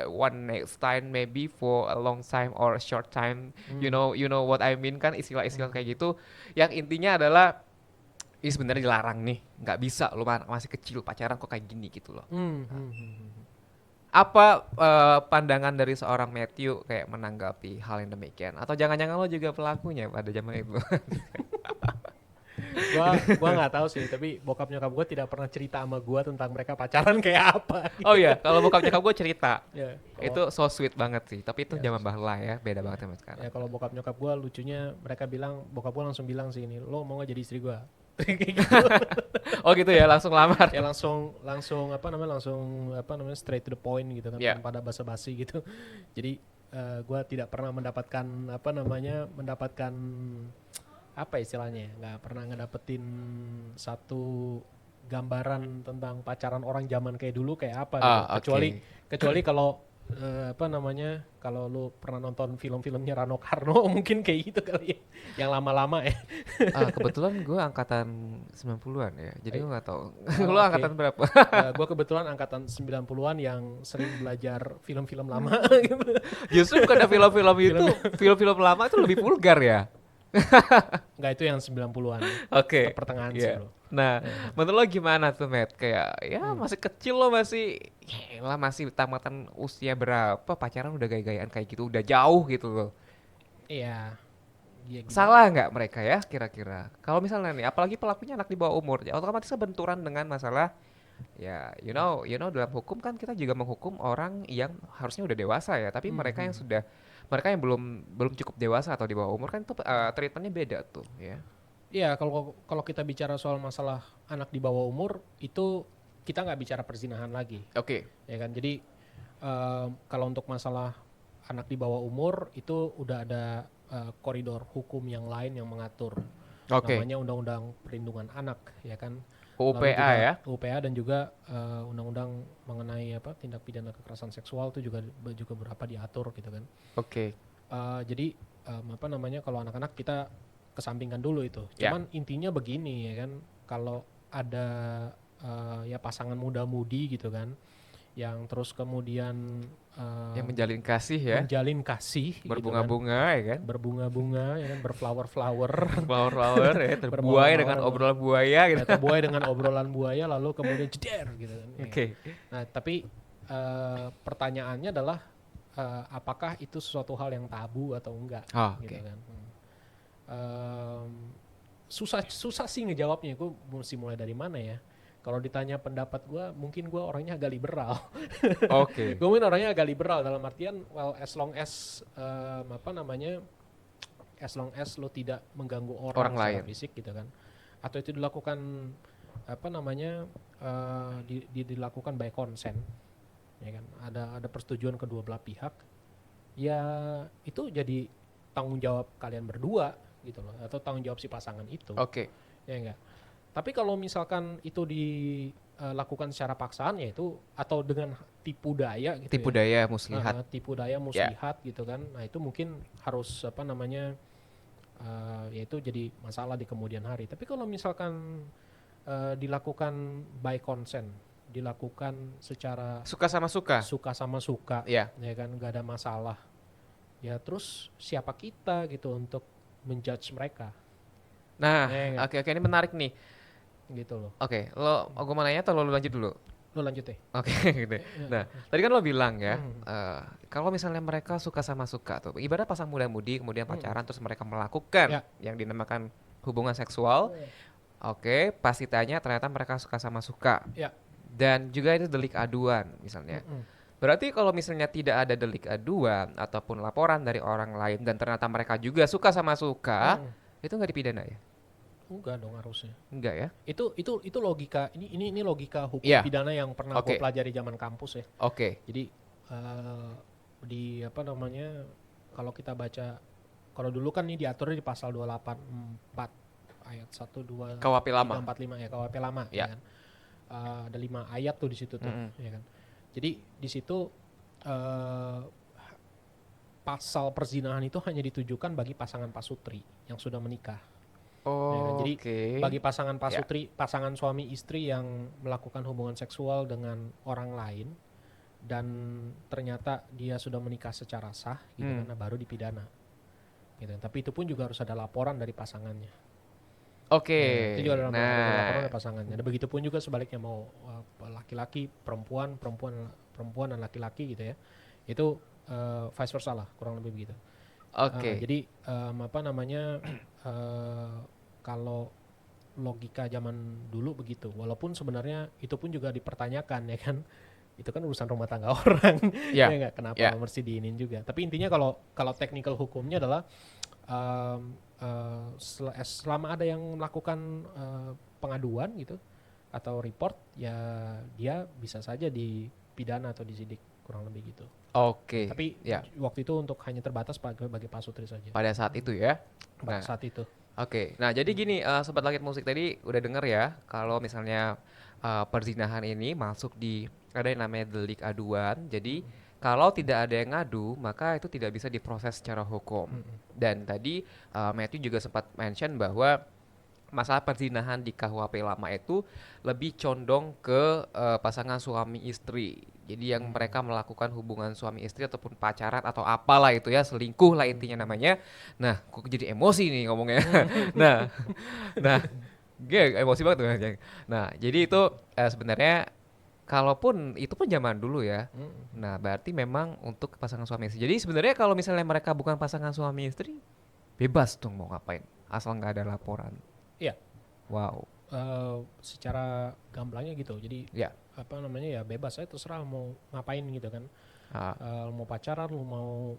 [SPEAKER 1] one night stand maybe for a long time or a short time. You know what I mean kan, istilah-istilah kayak gitu. Yang intinya adalah ini sebenarnya dilarang nih, nggak bisa lo masih kecil pacaran kok kayak gini gitu loh. Apa pandangan dari seorang Matthew kayak menanggapi hal yang demikian? Atau jangan-jangan lo juga pelakunya pada zaman itu?
[SPEAKER 2] Gua nggak tahu sih, tapi bokap nyokap gue tidak pernah cerita sama gue tentang mereka pacaran kayak apa.
[SPEAKER 1] Oh iya, kalau bokap nyokap gue cerita.
[SPEAKER 2] Ya,
[SPEAKER 1] Itu so sweet banget sih, tapi itu
[SPEAKER 2] Ya,
[SPEAKER 1] zaman bahla ya, beda banget sama sekarang.
[SPEAKER 2] ya kalau bokap nyokap gue lucunya mereka bilang, bokap gue langsung bilang sih ini, lo mau nggak jadi istri gue?
[SPEAKER 1] Oh gitu ya, langsung lamar.
[SPEAKER 2] Ya langsung apa namanya straight to the point gitu kan,
[SPEAKER 1] Yeah.
[SPEAKER 2] tanpa ada basa-basi gitu. Jadi gue tidak pernah mendapatkan apa istilahnya ya, nggak pernah ngedapetin satu gambaran tentang pacaran orang zaman kayak dulu kayak apa gitu. Kecuali kalau kalau lu pernah nonton film-filmnya Rano Karno mungkin kayak gitu kali ya, yang lama-lama ya.
[SPEAKER 1] Kebetulan gue angkatan 90-an ya, jadi gue gak tahu.
[SPEAKER 2] Oh,
[SPEAKER 1] Lo
[SPEAKER 2] oke.
[SPEAKER 1] angkatan berapa?
[SPEAKER 2] Gue kebetulan angkatan 90-an yang sering belajar film-film lama gitu.
[SPEAKER 1] Justru bukan ada film-film itu, film-film lama itu lebih vulgar ya.
[SPEAKER 2] Enggak, itu yang 90-an.
[SPEAKER 1] Oke.
[SPEAKER 2] Pertengahan
[SPEAKER 1] Iya.
[SPEAKER 2] sih bro.
[SPEAKER 1] Nah, menurut lo gimana tuh, Matt? Kayak ya masih kecil lo, masih tamatan usia berapa pacaran udah gaya-gayaan kayak gitu, udah jauh gitu loh.
[SPEAKER 2] Iya. Iya, gimana?
[SPEAKER 1] Salah nggak mereka ya kira-kira? Kalau misalnya nih, apalagi pelakunya anak di bawah umur, ya otomatis benturan dengan masalah ya you know dalam hukum kan kita juga menghukum orang yang harusnya udah dewasa ya, tapi mereka yang belum cukup dewasa atau di bawah umur kan itu treatmentnya beda tuh ya.
[SPEAKER 2] Iya, kalau kita bicara soal masalah anak di bawah umur itu kita nggak bicara perzinahan lagi,
[SPEAKER 1] Oke.
[SPEAKER 2] ya kan? Jadi kalau untuk masalah anak di bawah umur itu udah ada koridor hukum yang lain yang mengatur.
[SPEAKER 1] Oke.
[SPEAKER 2] Namanya Undang-Undang Perlindungan Anak, ya kan? lalu
[SPEAKER 1] UPA
[SPEAKER 2] juga
[SPEAKER 1] ya.
[SPEAKER 2] UPA dan juga undang-undang mengenai tindak pidana kekerasan seksual itu juga berapa diatur gitu kan.
[SPEAKER 1] Oke.
[SPEAKER 2] Jadi apa namanya, kalau anak-anak kita kesampingkan dulu itu.
[SPEAKER 1] Ya.
[SPEAKER 2] Cuman intinya begini ya kan, kalau ada ya pasangan muda-mudi gitu kan, yang terus kemudian
[SPEAKER 1] Yang menjalin kasih ya.
[SPEAKER 2] menjalin kasih gitu kan,
[SPEAKER 1] Berbunga-bunga ya kan.
[SPEAKER 2] berbunga-bunga ya kan, berflower-flower,
[SPEAKER 1] Flower-flower ya, terbuai
[SPEAKER 2] bermawar-mawar,
[SPEAKER 1] dengan obrolan buaya gitu.
[SPEAKER 2] terbuai dengan obrolan buaya lalu kemudian jeder gitu kan. Ya.
[SPEAKER 1] Oke.
[SPEAKER 2] Nah, tapi pertanyaannya adalah apakah itu sesuatu hal yang tabu atau enggak
[SPEAKER 1] Oh,
[SPEAKER 2] gitu
[SPEAKER 1] oke.
[SPEAKER 2] kan. Susah sih ngejawabnya. Gue mesti mulai dari mana ya? Kalau ditanya pendapat gue, mungkin gue orangnya agak liberal.
[SPEAKER 1] Oke.
[SPEAKER 2] Gue mungkin orangnya agak liberal dalam artian, well, as long as apa namanya, as long as lo tidak mengganggu orang
[SPEAKER 1] Orang
[SPEAKER 2] secara
[SPEAKER 1] lain.
[SPEAKER 2] fisik gitu kan, atau itu dilakukan apa namanya, dilakukan by consent, ya kan, ada persetujuan kedua belah pihak, ya itu jadi tanggung jawab kalian berdua gitu loh, atau tanggung jawab si pasangan itu,
[SPEAKER 1] Oke.
[SPEAKER 2] ya enggak. Tapi kalau misalkan itu dilakukan secara paksaan, ya itu, atau dengan tipu daya gitu
[SPEAKER 1] Tipu
[SPEAKER 2] ya,
[SPEAKER 1] daya muslihat.
[SPEAKER 2] tipu daya muslihat gitu kan, nah itu mungkin harus apa namanya, ya itu jadi masalah di kemudian hari. Tapi kalau misalkan dilakukan by consent, dilakukan secara
[SPEAKER 1] Suka sama suka.
[SPEAKER 2] suka sama suka,
[SPEAKER 1] Ya.
[SPEAKER 2] ya kan, nggak ada masalah. Ya terus siapa kita gitu untuk menjudge mereka,
[SPEAKER 1] Nah,
[SPEAKER 2] ya nggak?
[SPEAKER 1] oke ini menarik nih.
[SPEAKER 2] Gitu loh.
[SPEAKER 1] Oke, gue mau nanya atau lo lanjut dulu?
[SPEAKER 2] Lo lanjut deh.
[SPEAKER 1] Oke, gitu. Nah, tadi kan lo bilang ya,
[SPEAKER 2] Hmm.
[SPEAKER 1] kalau misalnya mereka suka sama suka tuh, ibarat pasang muda-mudi kemudian
[SPEAKER 2] Hmm.
[SPEAKER 1] pacaran terus mereka melakukan
[SPEAKER 2] Ya.
[SPEAKER 1] yang dinamakan hubungan seksual, oke, pasti tanya ternyata mereka suka sama suka.
[SPEAKER 2] Ya.
[SPEAKER 1] Dan juga itu delik aduan misalnya.
[SPEAKER 2] Mm-mm.
[SPEAKER 1] Berarti kalau misalnya tidak ada delik aduan ataupun laporan dari orang lain dan ternyata mereka juga suka sama suka, itu nggak dipidana ya?
[SPEAKER 2] Enggak dong harusnya.
[SPEAKER 1] Enggak ya?
[SPEAKER 2] Itu logika, ini logika hukum
[SPEAKER 1] Iya.
[SPEAKER 2] pidana yang pernah
[SPEAKER 1] Oke.
[SPEAKER 2] gue pelajari zaman kampus ya.
[SPEAKER 1] Oke.
[SPEAKER 2] Jadi di apa namanya, kalau kita baca, kalau dulu kan ini diaturnya di pasal 284 ayat 1 2
[SPEAKER 1] KUHP lama.
[SPEAKER 2] 3 4 5 ya, KUHP lama
[SPEAKER 1] Ya.
[SPEAKER 2] ya kan. Ada 5 ayat tuh di situ tuh, ya kan. Jadi di situ pasal perzinahan itu hanya ditujukan bagi pasangan pasutri yang sudah menikah. Ya kan? Jadi
[SPEAKER 1] Oke.
[SPEAKER 2] bagi pasangan pasutri, pasangan suami istri yang melakukan hubungan seksual dengan orang lain dan ternyata dia sudah menikah secara sah gitu kan, baru dipidana. Gitu. Tapi itu pun juga harus ada laporan dari pasangannya.
[SPEAKER 1] Oke.
[SPEAKER 2] Ya, itu juga ada laporan
[SPEAKER 1] Nah,
[SPEAKER 2] dari pasangannya. Dan begitupun juga sebaliknya, mau laki-laki, perempuan dan laki-laki gitu ya. Itu vice versa lah, kurang lebih begitu.
[SPEAKER 1] oke.
[SPEAKER 2] Jadi apa namanya, kalau logika zaman dulu begitu, walaupun sebenarnya itu pun juga dipertanyakan ya kan, itu kan urusan rumah tangga orang,
[SPEAKER 1] Ya.
[SPEAKER 2] ya nggak, kenapa
[SPEAKER 1] Ya.
[SPEAKER 2] mesti diinin juga. Tapi intinya kalau technical hukumnya adalah selama ada yang melakukan pengaduan gitu atau report, ya dia bisa saja dipidana atau disidik, kurang lebih gitu.
[SPEAKER 1] Oke.
[SPEAKER 2] Tapi
[SPEAKER 1] ya.
[SPEAKER 2] waktu itu hanya terbatas bagi pasutri saja
[SPEAKER 1] Pada saat itu ya.
[SPEAKER 2] pada
[SPEAKER 1] Nah,
[SPEAKER 2] saat itu.
[SPEAKER 1] oke. Nah, jadi gini, Sobat Langit Musik tadi udah denger ya, kalau misalnya perzinahan ini masuk di ada yang namanya delik aduan. Jadi kalau tidak ada yang ngadu, maka itu tidak bisa diproses secara hukum. Dan tadi Matthew juga sempat mention bahwa masalah perzinahan di KUHP lama itu lebih condong ke pasangan suami istri. Jadi yang mereka melakukan hubungan suami istri ataupun pacaran atau apalah itu ya, selingkuh lah intinya namanya. Nah, kok jadi emosi nih ngomongnya. nah, nah, emosi banget tuh. Nah, jadi itu sebenarnya kalaupun itu pun zaman dulu ya. Nah, berarti memang untuk pasangan suami istri. Jadi sebenarnya kalau misalnya mereka bukan pasangan suami istri, bebas dong mau ngapain, asal nggak ada laporan.
[SPEAKER 2] Iya.
[SPEAKER 1] Wow.
[SPEAKER 2] Secara gamblangnya gitu. Jadi
[SPEAKER 1] Ya.
[SPEAKER 2] apa namanya, ya bebas saya, terserah mau ngapain gitu kan. Mau pacaran, lu mau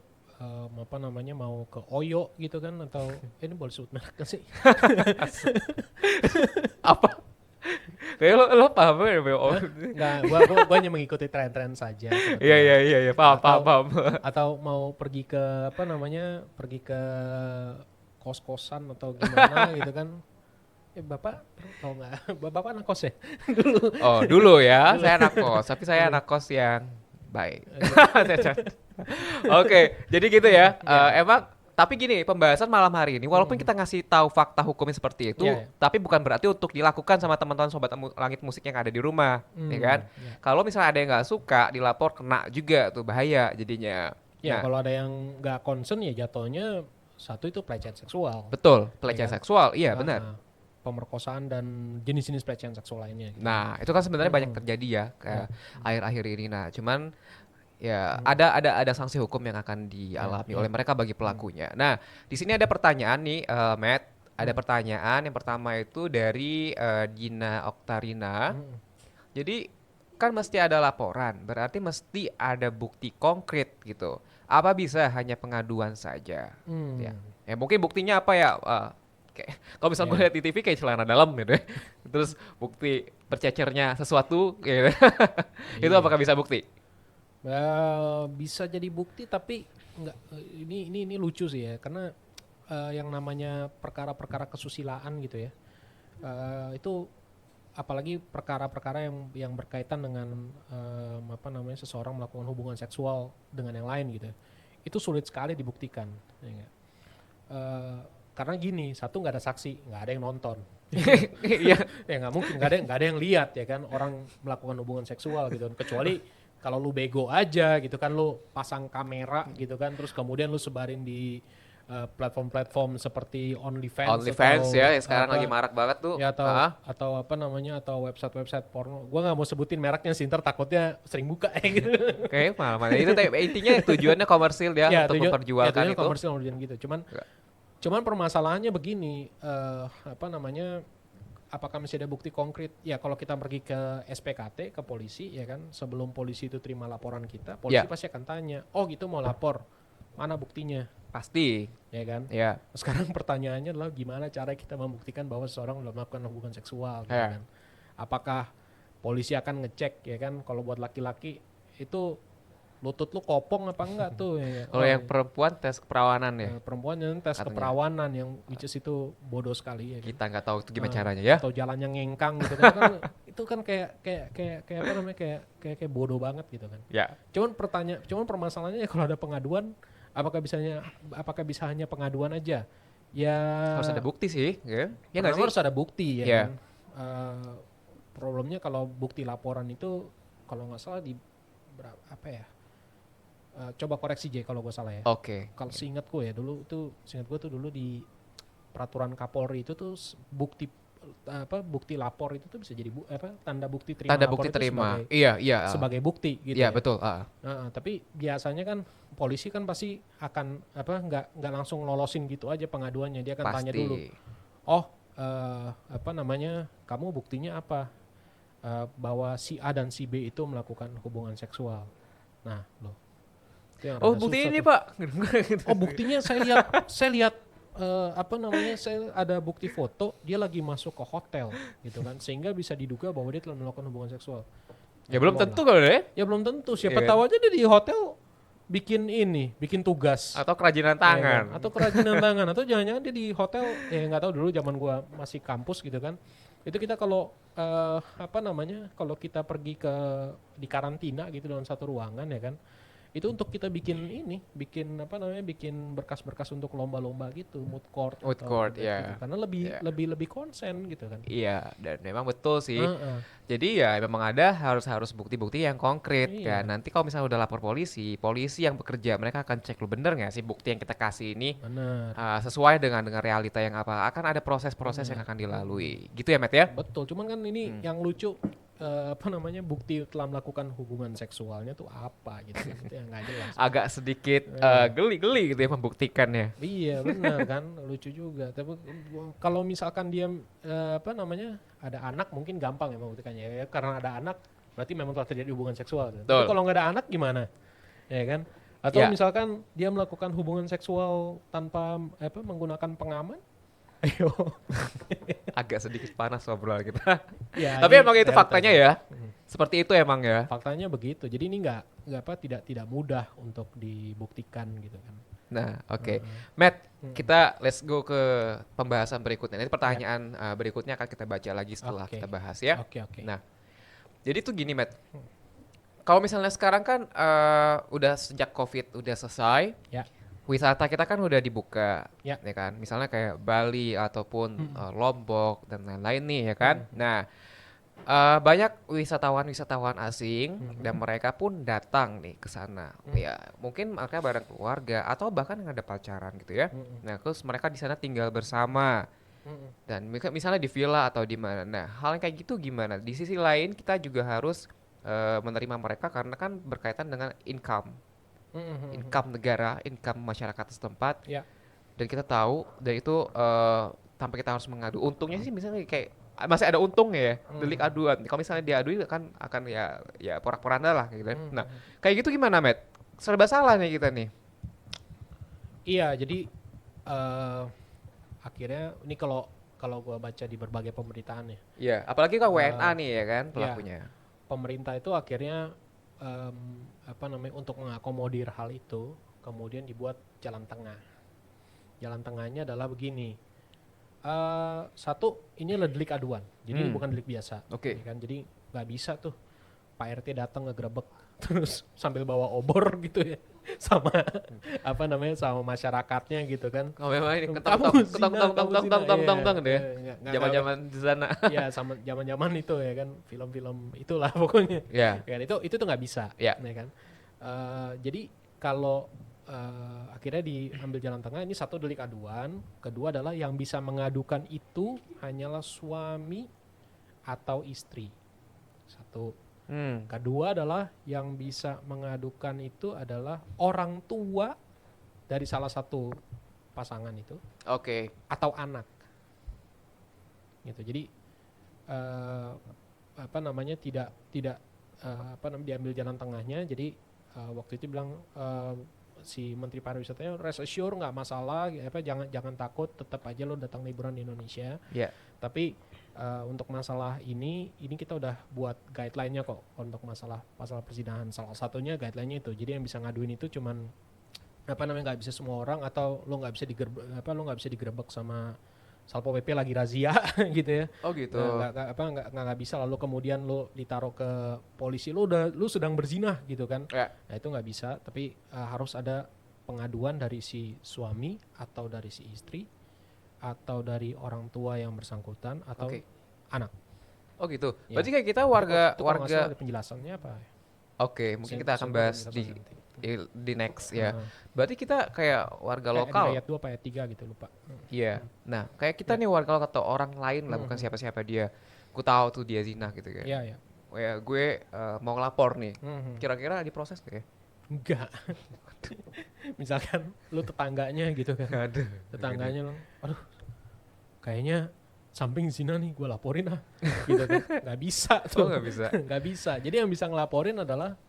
[SPEAKER 2] apa namanya, mau ke Oyo gitu kan, atau ini boleh sebut merek gak sih?
[SPEAKER 1] Apa? Kayak lo paham ya, BO?
[SPEAKER 2] Nggak, gua hanya mengikuti tren-tren saja.
[SPEAKER 1] Iya, paham.
[SPEAKER 2] Atau mau pergi ke apa namanya, pergi ke kos-kosan atau gimana gitu kan. Bapak tahu nggak? Bapak anak kos ya dulu.
[SPEAKER 1] Oh, dulu ya, saya anak kos, tapi saya anak kos yang baik. Oke, jadi gitu ya. Emang tapi gini, pembahasan malam hari ini, walaupun kita ngasih tahu fakta hukumnya seperti itu,
[SPEAKER 2] Iya, iya.
[SPEAKER 1] tapi bukan berarti untuk dilakukan sama teman-teman sobat langit musik yang ada di rumah, ya kan?
[SPEAKER 2] Iya.
[SPEAKER 1] Kalau misalnya ada yang nggak suka, dilapor kena juga tuh bahaya jadinya.
[SPEAKER 2] Ya
[SPEAKER 1] Nah,
[SPEAKER 2] kalau ada yang nggak concern ya jatuhnya satu itu pelecehan seksual.
[SPEAKER 1] betul, pelecehan
[SPEAKER 2] kan?
[SPEAKER 1] seksual, iya
[SPEAKER 2] Ah,
[SPEAKER 1] benar.
[SPEAKER 2] ah. Pemerkosaan dan jenis-jenis pelecehan seksual lainnya. Gitu.
[SPEAKER 1] Nah, itu kan sebenarnya banyak
[SPEAKER 2] Mm-mm.
[SPEAKER 1] terjadi ya
[SPEAKER 2] Ya.
[SPEAKER 1] kayak akhir-akhir ini. Nah, cuman ya ada sanksi hukum yang akan dialami
[SPEAKER 2] Ya.
[SPEAKER 1] oleh mereka bagi pelakunya. Nah, di sini ada pertanyaan nih, Matt. Ada pertanyaan. Yang pertama itu dari Dina Oktarina.
[SPEAKER 2] Mm.
[SPEAKER 1] Jadi kan mesti ada laporan, berarti mesti ada bukti konkret gitu. Apa bisa hanya pengaduan saja? Ya,
[SPEAKER 2] Hmm.
[SPEAKER 1] ya mungkin buktinya apa ya? Kayak kalau misalnya gue
[SPEAKER 2] Ya.
[SPEAKER 1] lihat di TV kayak celana dalam gitu ya. Terus bukti bercecernya sesuatu gitu. Itu
[SPEAKER 2] Iya.
[SPEAKER 1] apakah bisa bukti?
[SPEAKER 2] Bisa jadi bukti tapi nggak ini lucu sih ya karena yang namanya perkara-perkara kesusilaan gitu ya itu apalagi perkara-perkara yang berkaitan dengan apa namanya seseorang melakukan hubungan seksual dengan yang lain gitu ya. Itu sulit sekali dibuktikan ya nggak? Karena gini satu nggak ada saksi nggak ada yang nonton
[SPEAKER 1] Iya.
[SPEAKER 2] ya nggak mungkin nggak ada yang lihat ya kan orang melakukan hubungan seksual gitu kecuali kalau lu bego aja gitu kan lu pasang kamera gitu kan terus kemudian lu sebarin di platform-platform seperti OnlyFans
[SPEAKER 1] OnlyFans
[SPEAKER 2] atau
[SPEAKER 1] ya, yang sekarang
[SPEAKER 2] apa
[SPEAKER 1] lagi marak banget tuh.
[SPEAKER 2] ya
[SPEAKER 1] Ah,
[SPEAKER 2] atau apa namanya atau website-website porno gua nggak mau sebutin mereknya sih ntar takutnya sering buka gitu
[SPEAKER 1] oke, malah itu intinya tujuannya komersil ya, untuk
[SPEAKER 2] tujuan
[SPEAKER 1] memperjualkan itu.
[SPEAKER 2] komersial gitu
[SPEAKER 1] Enggak.
[SPEAKER 2] cuman permasalahannya begini apa namanya apakah masih ada bukti konkret? Ya kalau kita pergi ke SPKT, ke polisi ya kan, sebelum polisi itu terima laporan kita, polisi
[SPEAKER 1] Ya,
[SPEAKER 2] pasti akan tanya, oh gitu mau lapor, mana buktinya?
[SPEAKER 1] pasti.
[SPEAKER 2] Ya kan?
[SPEAKER 1] Ya,
[SPEAKER 2] Sekarang pertanyaannya adalah gimana cara kita membuktikan bahwa seseorang sudah melakukan hubungan seksual gitu
[SPEAKER 1] ya.
[SPEAKER 2] kan? Apakah polisi akan ngecek ya kan? Kalau buat laki-laki itu lutut lu kopong apa enggak tuh ya.
[SPEAKER 1] Kalau yang perempuan tes keperawanan ya,
[SPEAKER 2] Perempuan yang tes
[SPEAKER 1] katanya.
[SPEAKER 2] keperawanan yang which is itu bodoh sekali ya kan?
[SPEAKER 1] Kita nggak tahu itu gimana
[SPEAKER 2] Ah,
[SPEAKER 1] caranya ya.
[SPEAKER 2] atau jalannya ngengkang gitu kan, itu kan kayak apa namanya kayak bodoh banget gitu kan.
[SPEAKER 1] Ya,
[SPEAKER 2] Cuman permasalahannya ya kalau ada pengaduan apakah bisa hanya pengaduan aja? Ya
[SPEAKER 1] harus ada bukti sih, ya. Ya nggak
[SPEAKER 2] pertama
[SPEAKER 1] sih?
[SPEAKER 2] harus ada bukti ya
[SPEAKER 1] Iya.
[SPEAKER 2] kan. Problemnya kalau bukti laporan itu kalau nggak salah di apa ya? Coba koreksi J kalau gue salah ya.
[SPEAKER 1] Oke.
[SPEAKER 2] Kalau seingatku ya seingat gue tuh dulu di peraturan Kapolri itu tuh bukti lapor itu tuh bisa jadi tanda bukti terima
[SPEAKER 1] Tanda
[SPEAKER 2] lapor
[SPEAKER 1] bukti
[SPEAKER 2] itu
[SPEAKER 1] terima.
[SPEAKER 2] sebagai
[SPEAKER 1] Iya, iya.
[SPEAKER 2] sebagai bukti gitu
[SPEAKER 1] Iya,
[SPEAKER 2] ya.
[SPEAKER 1] betul.
[SPEAKER 2] Tapi biasanya kan polisi kan pasti akan nggak langsung lolosin gitu aja pengaduannya, dia akan tanya dulu.
[SPEAKER 1] Pasti.
[SPEAKER 2] Oh, apa namanya? Kamu buktinya apa? Bahwa si A dan si B itu melakukan hubungan seksual. Nah, loh. Itu yang
[SPEAKER 1] Oh,
[SPEAKER 2] rada
[SPEAKER 1] bukti
[SPEAKER 2] susah
[SPEAKER 1] ini,
[SPEAKER 2] tuh.
[SPEAKER 1] Pak.
[SPEAKER 2] Oh, buktinya saya lihat apa namanya? Saya ada bukti foto dia lagi masuk ke hotel gitu kan. Sehingga bisa diduga bahwa dia telah melakukan hubungan seksual.
[SPEAKER 1] Ya belum
[SPEAKER 2] Tolong
[SPEAKER 1] tentu
[SPEAKER 2] lah.
[SPEAKER 1] kalau deh.
[SPEAKER 2] Ya belum tentu. Siapa
[SPEAKER 1] Iya kan?
[SPEAKER 2] tahu aja dia di hotel bikin tugas.
[SPEAKER 1] Atau kerajinan
[SPEAKER 2] Ya kan?
[SPEAKER 1] tangan.
[SPEAKER 2] Atau kerajinan tangan atau jangan-jangan dia di hotel ya nggak tahu dulu zaman gua masih kampus gitu kan. Itu kita kalau apa namanya? Kalau kita pergi di karantina gitu dalam satu ruangan ya kan. Itu untuk kita bikin apa namanya, bikin berkas-berkas untuk lomba-lomba gitu, mood court
[SPEAKER 1] Mood
[SPEAKER 2] atau
[SPEAKER 1] court,
[SPEAKER 2] gitu.
[SPEAKER 1] ya.
[SPEAKER 2] Karena
[SPEAKER 1] Ya.
[SPEAKER 2] lebih konsen gitu kan.
[SPEAKER 1] Iya, dan memang betul sih.
[SPEAKER 2] Heeh.
[SPEAKER 1] Jadi ya memang ada harus bukti-bukti yang konkret
[SPEAKER 2] Iya.
[SPEAKER 1] kan. Nanti kalau misalnya udah lapor polisi yang bekerja mereka akan cek lu bener nggak sih bukti yang kita kasih ini
[SPEAKER 2] Benar.
[SPEAKER 1] sesuai dengan realita yang apa. Akan ada proses-proses yang akan dilalui. Gitu ya, Matt ya?
[SPEAKER 2] Betul, cuman kan ini yang lucu apa namanya, bukti telah melakukan hubungan seksualnya tuh apa gitu. Itu yang nggak jelas.
[SPEAKER 1] Agak sedikit geli-geli gitu ya membuktikannya.
[SPEAKER 2] Iya benar kan, lucu juga. Tapi kalau misalkan dia apa namanya ada anak mungkin gampang ya membuktikannya ya, karena ada anak berarti memang telah terjadi hubungan seksual. Tapi
[SPEAKER 1] Betul.
[SPEAKER 2] kalau nggak ada anak gimana, ya kan? Atau
[SPEAKER 1] Ya.
[SPEAKER 2] misalkan dia melakukan hubungan seksual tanpa menggunakan pengaman, ayo.
[SPEAKER 1] Agak sedikit panas ngobrol kita.
[SPEAKER 2] Ya,
[SPEAKER 1] Tapi
[SPEAKER 2] ini
[SPEAKER 1] emang itu
[SPEAKER 2] delta
[SPEAKER 1] faktanya
[SPEAKER 2] sih.
[SPEAKER 1] ya. Seperti itu emang ya.
[SPEAKER 2] Faktanya begitu. Jadi ini nggak tidak mudah untuk dibuktikan gitu kan.
[SPEAKER 1] Nah, oke.
[SPEAKER 2] Heeh.
[SPEAKER 1] Matt,
[SPEAKER 2] Mm.
[SPEAKER 1] kita let's go ke pembahasan berikutnya. Ini
[SPEAKER 2] Ya,
[SPEAKER 1] pertanyaan berikutnya akan kita baca lagi setelah
[SPEAKER 2] oke,
[SPEAKER 1] kita bahas ya.
[SPEAKER 2] oke, oke.
[SPEAKER 1] Nah, jadi tuh gini, Matt.
[SPEAKER 2] Hmm.
[SPEAKER 1] Kalau misalnya sekarang kan udah sejak COVID udah selesai,
[SPEAKER 2] Ya,
[SPEAKER 1] wisata kita kan udah dibuka,
[SPEAKER 2] ya.
[SPEAKER 1] ya kan? Misalnya kayak Bali ataupun
[SPEAKER 2] Mm-mm.
[SPEAKER 1] Lombok dan lain-lain nih, ya kan?
[SPEAKER 2] Mm-mm.
[SPEAKER 1] Nah, banyak wisatawan-wisatawan asing dan
[SPEAKER 2] Mm-mm.
[SPEAKER 1] mereka pun datang nih ke sana.
[SPEAKER 2] Mm-mm.
[SPEAKER 1] Ya, mungkin mereka bareng keluarga atau bahkan yang ada pacaran gitu ya.
[SPEAKER 2] Mm-mm.
[SPEAKER 1] Nah, terus mereka di sana tinggal bersama
[SPEAKER 2] Mm-mm.
[SPEAKER 1] dan misalnya di villa atau di mana. Nah, hal yang kayak gitu gimana? Di sisi lain kita juga harus menerima mereka karena kan berkaitan dengan
[SPEAKER 2] Mm-mm.
[SPEAKER 1] income negara, income masyarakat setempat
[SPEAKER 2] Ya.
[SPEAKER 1] dan kita tahu dan itu tanpa kita harus mengadu. Untungnya sih misalnya kayak masih ada untung ya, delik
[SPEAKER 2] Mm.
[SPEAKER 1] aduan. Kalau misalnya diadui kan akan ya porak-poranda lah gitu kan. Nah,
[SPEAKER 2] Mm.
[SPEAKER 1] kayak gitu gimana, Matt? Serba salah nih kita nih.
[SPEAKER 2] Iya, jadi eh akhirnya ini kalau kalau gua baca di berbagai pemberitaan ya,
[SPEAKER 1] Iya, apalagi kan WNA
[SPEAKER 2] eh
[SPEAKER 1] nih ya kan
[SPEAKER 2] ya
[SPEAKER 1] pelakunya.
[SPEAKER 2] pemerintah itu akhirnya em, apa namanya untuk mengakomodir hal itu, kemudian dibuat jalan tengah. Jalan tengahnya adalah begini. Satu, ini adalah delik aduan, jadi ini
[SPEAKER 1] Hmm,
[SPEAKER 2] bukan delik biasa,
[SPEAKER 1] oke.
[SPEAKER 2] ya kan? Jadi nggak bisa tuh Pak RT datang ngegerebek terus sambil bawa obor gitu ya, sama apa namanya sama masyarakatnya gitu kan.
[SPEAKER 1] Oh, memang ini ketong
[SPEAKER 2] Kamu
[SPEAKER 1] tong ketong
[SPEAKER 2] zina,
[SPEAKER 1] tong tong
[SPEAKER 2] kamu
[SPEAKER 1] tong
[SPEAKER 2] zina,
[SPEAKER 1] tong tong
[SPEAKER 2] iya,
[SPEAKER 1] tong tong deh.
[SPEAKER 2] nggak,
[SPEAKER 1] Zaman-zaman di sana.
[SPEAKER 2] ya sama zaman-zaman itu ya kan, film-film itulah pokoknya,
[SPEAKER 1] Ya,
[SPEAKER 2] ya kan itu tuh nggak bisa,
[SPEAKER 1] ya.
[SPEAKER 2] ya kan. Jadi kalau akhirnya diambil jalan tengah, ini satu delik aduan, kedua adalah yang bisa mengadukan itu hanyalah suami atau istri, satu.
[SPEAKER 1] Hmm,
[SPEAKER 2] Kedua adalah yang bisa mengadukan itu adalah orang tua dari salah satu pasangan itu
[SPEAKER 1] oke.
[SPEAKER 2] atau anak gitu. Jadi eh, apa namanya tidak tidak apa namanya diambil jalan tengahnya. Jadi waktu itu bilang si Menteri Pariwisatanya rest assure nggak masalah, apa jangan jangan takut, tetap aja lo datang liburan di Indonesia.
[SPEAKER 1] Ya.
[SPEAKER 2] Tapi untuk masalah ini kita udah buat guideline-nya kok untuk masalah persinahan. Salah satunya guideline-nya itu. Jadi yang bisa ngaduin itu cuman apa namanya nggak bisa semua orang, atau lo nggak bisa digerebek sama Salpo PP lagi razia gitu ya.
[SPEAKER 1] Oh gitu.
[SPEAKER 2] Nggak bisa lalu kemudian lo ditaruh ke polisi, lo sedang berzinah gitu kan.
[SPEAKER 1] Ya,
[SPEAKER 2] Nah, itu nggak bisa, tapi harus ada pengaduan dari si suami atau dari si istri atau dari orang tua yang bersangkutan atau
[SPEAKER 1] oke.
[SPEAKER 2] anak.
[SPEAKER 1] Oh gitu.
[SPEAKER 2] Ya.
[SPEAKER 1] Berarti kayak kita
[SPEAKER 2] Itu kalau nggak salah
[SPEAKER 1] warga.
[SPEAKER 2] ada penjelasannya apa?
[SPEAKER 1] Oke, mungkin kita akan
[SPEAKER 2] Saya lupa
[SPEAKER 1] bahas
[SPEAKER 2] penjelasannya nanti.
[SPEAKER 1] di next ya.
[SPEAKER 2] Heeh.
[SPEAKER 1] Berarti kita kayak warga
[SPEAKER 2] Di
[SPEAKER 1] lokal.
[SPEAKER 2] ayat 2 apa ayat 3 gitu lupa.
[SPEAKER 1] Iya. Nah, kayak kita
[SPEAKER 2] Ya.
[SPEAKER 1] nih warga lokal atau orang lain lah, bukan
[SPEAKER 2] Mhm.
[SPEAKER 1] siapa-siapa dia. Ku tahu tuh dia zina gitu kan.
[SPEAKER 2] Iya, ya.
[SPEAKER 1] Oh ya, gue mau ngelapor nih.
[SPEAKER 2] Mhm.
[SPEAKER 1] Kira-kira diproses gak ya?
[SPEAKER 2] Enggak. Misalkan lu tetangganya gitu kan.
[SPEAKER 1] Aduh.
[SPEAKER 2] Tetangganya lo, aduh, kayaknya samping zina nih, gue laporin ah. Gitu kan. Nggak bisa
[SPEAKER 1] Oh
[SPEAKER 2] tuh.
[SPEAKER 1] nggak bisa.
[SPEAKER 2] Nggak bisa. Jadi yang bisa ngelaporin adalah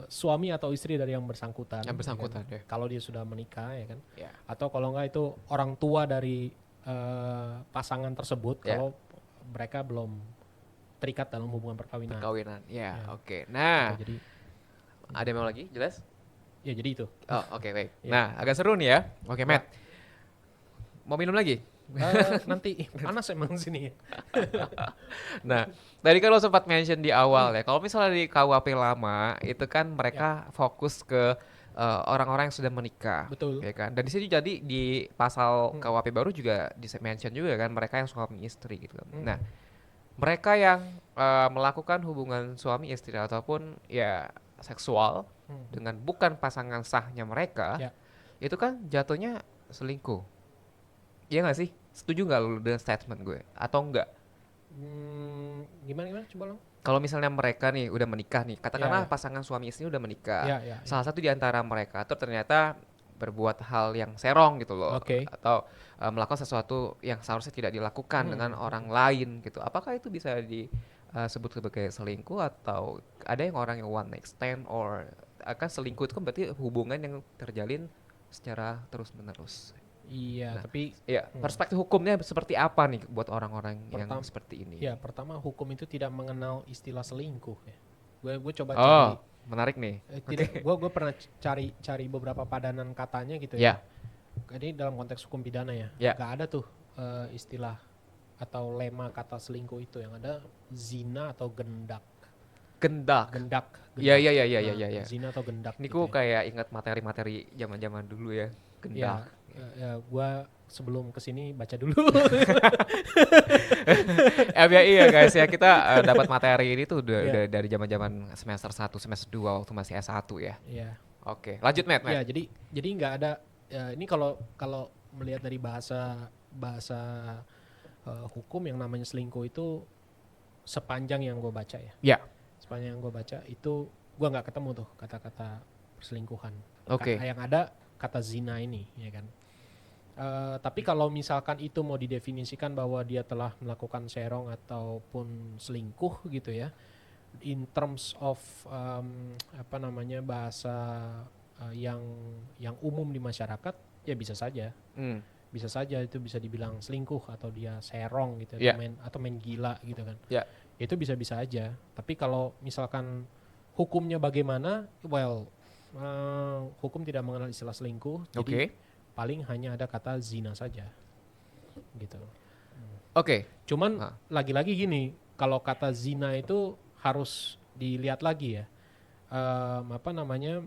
[SPEAKER 2] suami atau istri dari yang bersangkutan.
[SPEAKER 1] Yang bersangkutan
[SPEAKER 2] ya kan?
[SPEAKER 1] ya.
[SPEAKER 2] Kalau dia sudah menikah ya kan.
[SPEAKER 1] Ya.
[SPEAKER 2] Atau kalau enggak itu orang tua dari pasangan tersebut
[SPEAKER 1] Ya.
[SPEAKER 2] kalau mereka belum terikat dalam hubungan perkawinan.
[SPEAKER 1] Perkawinan. Ya,
[SPEAKER 2] Ya.
[SPEAKER 1] oke. Nah,
[SPEAKER 2] Jadi
[SPEAKER 1] ada yang mau lagi? Jelas?
[SPEAKER 2] ya jadi itu.
[SPEAKER 1] Oh, oke, baik.
[SPEAKER 2] Ya.
[SPEAKER 1] Nah, agak seru nih ya. Oke,
[SPEAKER 2] Ya.
[SPEAKER 1] Matt. Mau minum lagi?
[SPEAKER 2] Nanti panas emang sini.
[SPEAKER 1] Nah, tadi kan lo sempat mention di awal ya, kalau misalnya di KUHP lama itu kan mereka fokus ke orang-orang yang sudah menikah,
[SPEAKER 2] Betul.
[SPEAKER 1] ya kan? Dan di sini jadi di pasal
[SPEAKER 2] Hmm.
[SPEAKER 1] KUHP baru juga di mention juga kan mereka yang suami istri gitu kan.
[SPEAKER 2] Hmm.
[SPEAKER 1] Nah, mereka yang melakukan hubungan suami istri ataupun ya seksual dengan bukan pasangan sahnya mereka,
[SPEAKER 2] Ya.
[SPEAKER 1] itu kan jatuhnya selingkuh. Iya nggak sih? Setuju nggak lu dengan statement gue? Atau enggak?
[SPEAKER 2] Gimana coba lo?
[SPEAKER 1] Kalau misalnya mereka nih udah menikah nih, katakanlah
[SPEAKER 2] Ya.
[SPEAKER 1] pasangan suami istri udah menikah,
[SPEAKER 2] Ya.
[SPEAKER 1] salah satu di antara mereka tuh ternyata berbuat hal yang serong gitu loh,
[SPEAKER 2] Oke.
[SPEAKER 1] atau melakukan sesuatu yang seharusnya tidak dilakukan dengan orang lain gitu. Apakah itu bisa disebut sebagai selingkuh atau ada yang orang yang one night stand or akan selingkuh itu kan berarti hubungan yang terjalin secara terus menerus.
[SPEAKER 2] Iya,
[SPEAKER 1] Nah,
[SPEAKER 2] tapi
[SPEAKER 1] ya perspektif hukumnya seperti apa nih buat orang-orang yang
[SPEAKER 2] Pertam-
[SPEAKER 1] seperti ini?
[SPEAKER 2] ya pertama hukum itu tidak mengenal istilah selingkuh ya. Gue coba
[SPEAKER 1] Oh, menarik nih.
[SPEAKER 2] Tidak, gue pernah cari beberapa padanan katanya gitu
[SPEAKER 1] Ya,
[SPEAKER 2] ya. Ini dalam konteks hukum pidana ya.
[SPEAKER 1] Ya.
[SPEAKER 2] Gak ada tuh istilah atau lema kata selingkuh itu, yang ada zina atau gendak.
[SPEAKER 1] gendak.
[SPEAKER 2] Gendak.
[SPEAKER 1] Iya, iya, iya, iya,
[SPEAKER 2] Nah,
[SPEAKER 1] iya, iya.
[SPEAKER 2] zina atau gendak
[SPEAKER 1] Ini
[SPEAKER 2] gitu
[SPEAKER 1] ku
[SPEAKER 2] ya.
[SPEAKER 1] kayak ingat materi-materi zaman-zaman dulu ya,
[SPEAKER 2] Ya,
[SPEAKER 1] gendak.
[SPEAKER 2] gue sebelum kesini baca dulu.
[SPEAKER 1] FBI ya guys ya, kita dapat materi ini tuh udah
[SPEAKER 2] Ya,
[SPEAKER 1] dari zaman-zaman semester 1, semester 2 waktu masih S1 ya.
[SPEAKER 2] ya.
[SPEAKER 1] Oke, lanjut Matt,
[SPEAKER 2] Ya,
[SPEAKER 1] Matt.
[SPEAKER 2] jadi nggak ada ini kalau kalau melihat dari bahasa bahasa hukum, yang namanya selingkuh itu sepanjang yang gue baca ya.
[SPEAKER 1] Ya,
[SPEAKER 2] Sepanjang yang gue baca itu gue nggak ketemu tuh kata-kata perselingkuhan.
[SPEAKER 1] oke.
[SPEAKER 2] Yang ada kata zina ini, ya kan. Tapi kalau misalkan itu mau didefinisikan bahwa dia telah melakukan serong ataupun selingkuh gitu ya, in terms of apa namanya, bahasa yang umum di masyarakat, ya bisa saja.
[SPEAKER 1] Hmm,
[SPEAKER 2] Bisa saja itu bisa dibilang selingkuh atau dia serong gitu,
[SPEAKER 1] Ya.
[SPEAKER 2] atau main gila gitu kan.
[SPEAKER 1] Ya.
[SPEAKER 2] Itu bisa-bisa aja. Tapi kalau misalkan hukumnya bagaimana, well, hukum tidak mengenal istilah selingkuh,
[SPEAKER 1] Oke.
[SPEAKER 2] jadi paling hanya ada kata zina saja gitu.
[SPEAKER 1] Oke.
[SPEAKER 2] Cuman
[SPEAKER 1] Ah.
[SPEAKER 2] lagi-lagi gini, kalau kata zina itu harus dilihat lagi ya. Apa namanya,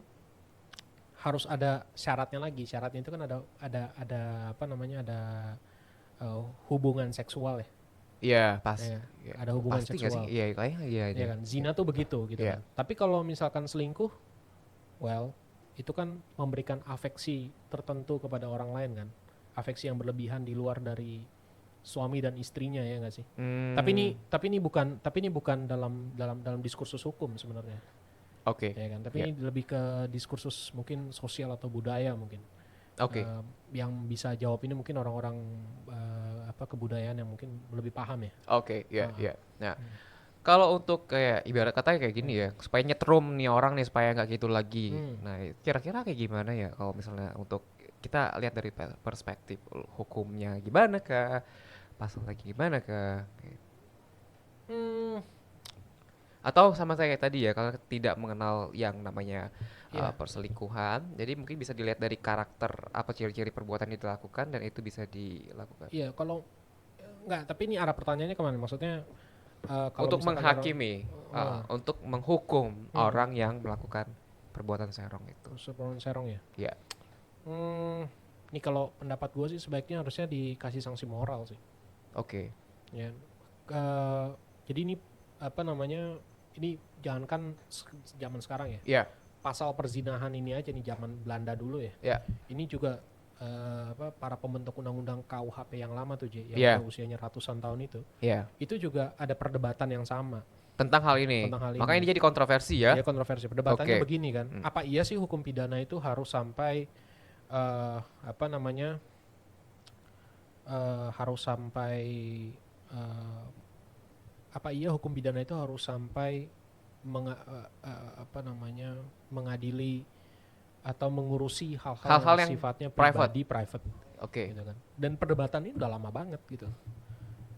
[SPEAKER 2] harus ada syaratnya lagi. Syaratnya itu kan ada apa namanya, ada hubungan seksual ya.
[SPEAKER 1] Iya, pas.
[SPEAKER 2] Ya,
[SPEAKER 1] Ya,
[SPEAKER 2] ada hubungan
[SPEAKER 1] pasti nggak sih?
[SPEAKER 2] seksual.
[SPEAKER 1] Iya, kayaknya iya
[SPEAKER 2] Ya
[SPEAKER 1] deh.
[SPEAKER 2] kan, zina tuh begitu gitu
[SPEAKER 1] Iya.
[SPEAKER 2] kan. Tapi kalau misalkan selingkuh, well, itu kan memberikan afeksi tertentu kepada orang lain kan. Afeksi yang berlebihan di luar dari suami dan istrinya, ya nggak sih?
[SPEAKER 1] Hmm,
[SPEAKER 2] Tapi ini bukan dalam diskursus hukum sebenarnya,
[SPEAKER 1] Oke.
[SPEAKER 2] ya kan? Tapi
[SPEAKER 1] Ya.
[SPEAKER 2] ini lebih ke diskursus mungkin sosial atau budaya mungkin.
[SPEAKER 1] Oke.
[SPEAKER 2] Yang bisa jawab ini mungkin orang-orang apa, kebudayaan yang mungkin lebih paham ya.
[SPEAKER 1] Oke, iya,
[SPEAKER 2] Ah.
[SPEAKER 1] iya. Nah, kalau untuk kayak ibarat kata kayak gini ya, supaya nyetrum nih orang nih supaya nggak gitu lagi. Nah, kira-kira kayak gimana ya kalau misalnya untuk kita lihat dari perspektif hukumnya gimana kah? Pasal lagi gimana kah?
[SPEAKER 2] Hmm,
[SPEAKER 1] Atau sama saya kayak tadi ya, kalau tidak mengenal yang namanya
[SPEAKER 2] Iya.
[SPEAKER 1] perselingkuhan, jadi mungkin bisa dilihat dari karakter apa ciri-ciri perbuatan yang dilakukan dan itu bisa dilakukan.
[SPEAKER 2] Iya, kalau enggak, tapi ini arah pertanyaannya kemana? Maksudnya kalau
[SPEAKER 1] Untuk
[SPEAKER 2] misalkan
[SPEAKER 1] menghakimi,
[SPEAKER 2] orang,
[SPEAKER 1] untuk menghukum orang yang melakukan perbuatan serong itu.
[SPEAKER 2] seperti serong ya.
[SPEAKER 1] Ya,
[SPEAKER 2] Ini kalau pendapat gue sih sebaiknya harusnya dikasih sanksi moral sih.
[SPEAKER 1] oke.
[SPEAKER 2] Ya. Jadi ini apa namanya? Ini jangankan zaman sekarang ya.
[SPEAKER 1] Ya,
[SPEAKER 2] Pasal perzinahan ini aja nih, zaman Belanda dulu ya.
[SPEAKER 1] ya,
[SPEAKER 2] Ini juga apa, para pembentuk undang-undang KUHP yang lama tuh, J, yang
[SPEAKER 1] Iya.
[SPEAKER 2] udah usianya ratusan tahun
[SPEAKER 1] ya.
[SPEAKER 2] itu juga ada perdebatan yang sama
[SPEAKER 1] Tentang hal ini.
[SPEAKER 2] tentang hal
[SPEAKER 1] Makanya
[SPEAKER 2] ini.
[SPEAKER 1] ini jadi kontroversi ya.
[SPEAKER 2] Ya, kontroversi. Perdebatannya
[SPEAKER 1] Oke.
[SPEAKER 2] begini kan, apa iya sih hukum pidana itu harus sampai apa namanya, harus sampai apa iya hukum pidana itu harus sampai apa namanya, mengadili atau mengurusi hal-hal
[SPEAKER 1] Hal-hal
[SPEAKER 2] yang
[SPEAKER 1] yang
[SPEAKER 2] sifatnya
[SPEAKER 1] private.
[SPEAKER 2] pribadi, private
[SPEAKER 1] Oke.
[SPEAKER 2] gitu kan. Dan perdebatan ini udah lama banget gitu.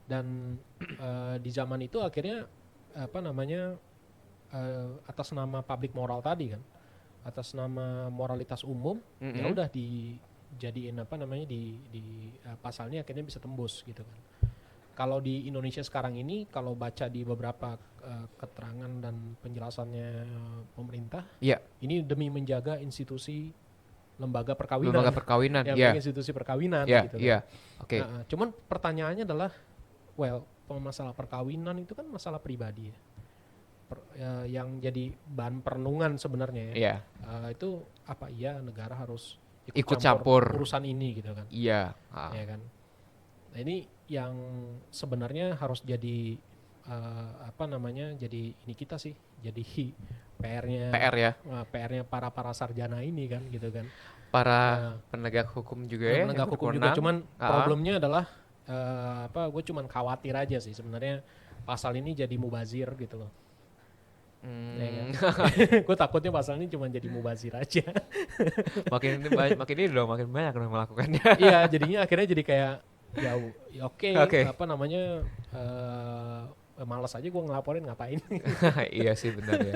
[SPEAKER 2] Dan di zaman itu akhirnya apa namanya, atas nama public moral tadi kan, atas nama moralitas umum, ya udah dijadiin apa namanya, di pasalnya akhirnya bisa tembus gitu kan. Kalau di Indonesia sekarang ini, kalau baca di beberapa keterangan dan penjelasannya pemerintah,
[SPEAKER 1] Iya,
[SPEAKER 2] ini demi menjaga institusi lembaga perkawinan,
[SPEAKER 1] lembaga perkawinan.
[SPEAKER 2] ya,
[SPEAKER 1] Iya,
[SPEAKER 2] institusi perkawinan
[SPEAKER 1] iya,
[SPEAKER 2] gitu kan.
[SPEAKER 1] iya. Oke.
[SPEAKER 2] Nah, cuman pertanyaannya adalah, well, masalah perkawinan itu kan masalah pribadi ya. Yang jadi bahan perenungan sebenarnya ya.
[SPEAKER 1] Iya,
[SPEAKER 2] Itu apa iya negara harus
[SPEAKER 1] Ikut campur.
[SPEAKER 2] urusan ini gitu kan.
[SPEAKER 1] iya.
[SPEAKER 2] Ya kan. Nah, ini yang sebenarnya harus jadi apa namanya, jadi ini kita sih, jadi PR-nya
[SPEAKER 1] PR ya.
[SPEAKER 2] PR-nya para sarjana ini kan gitu kan.
[SPEAKER 1] Para penegak hukum juga ya.
[SPEAKER 2] Penegak
[SPEAKER 1] yang
[SPEAKER 2] hukum juga,
[SPEAKER 1] berwenang.
[SPEAKER 2] cuman problemnya adalah apa, gue cuman khawatir aja sih sebenarnya pasal ini jadi mubazir gitu loh. Ya kan? Gue takutnya pasal ini cuma jadi mubazir aja.
[SPEAKER 1] makin ini dong, makin banyak yang melakukannya.
[SPEAKER 2] Iya, jadinya akhirnya jadi kayak ya oke,
[SPEAKER 1] Oke.
[SPEAKER 2] apa namanya, malas aja gue ngelaporin, ngapain.
[SPEAKER 1] Iya sih benar ya.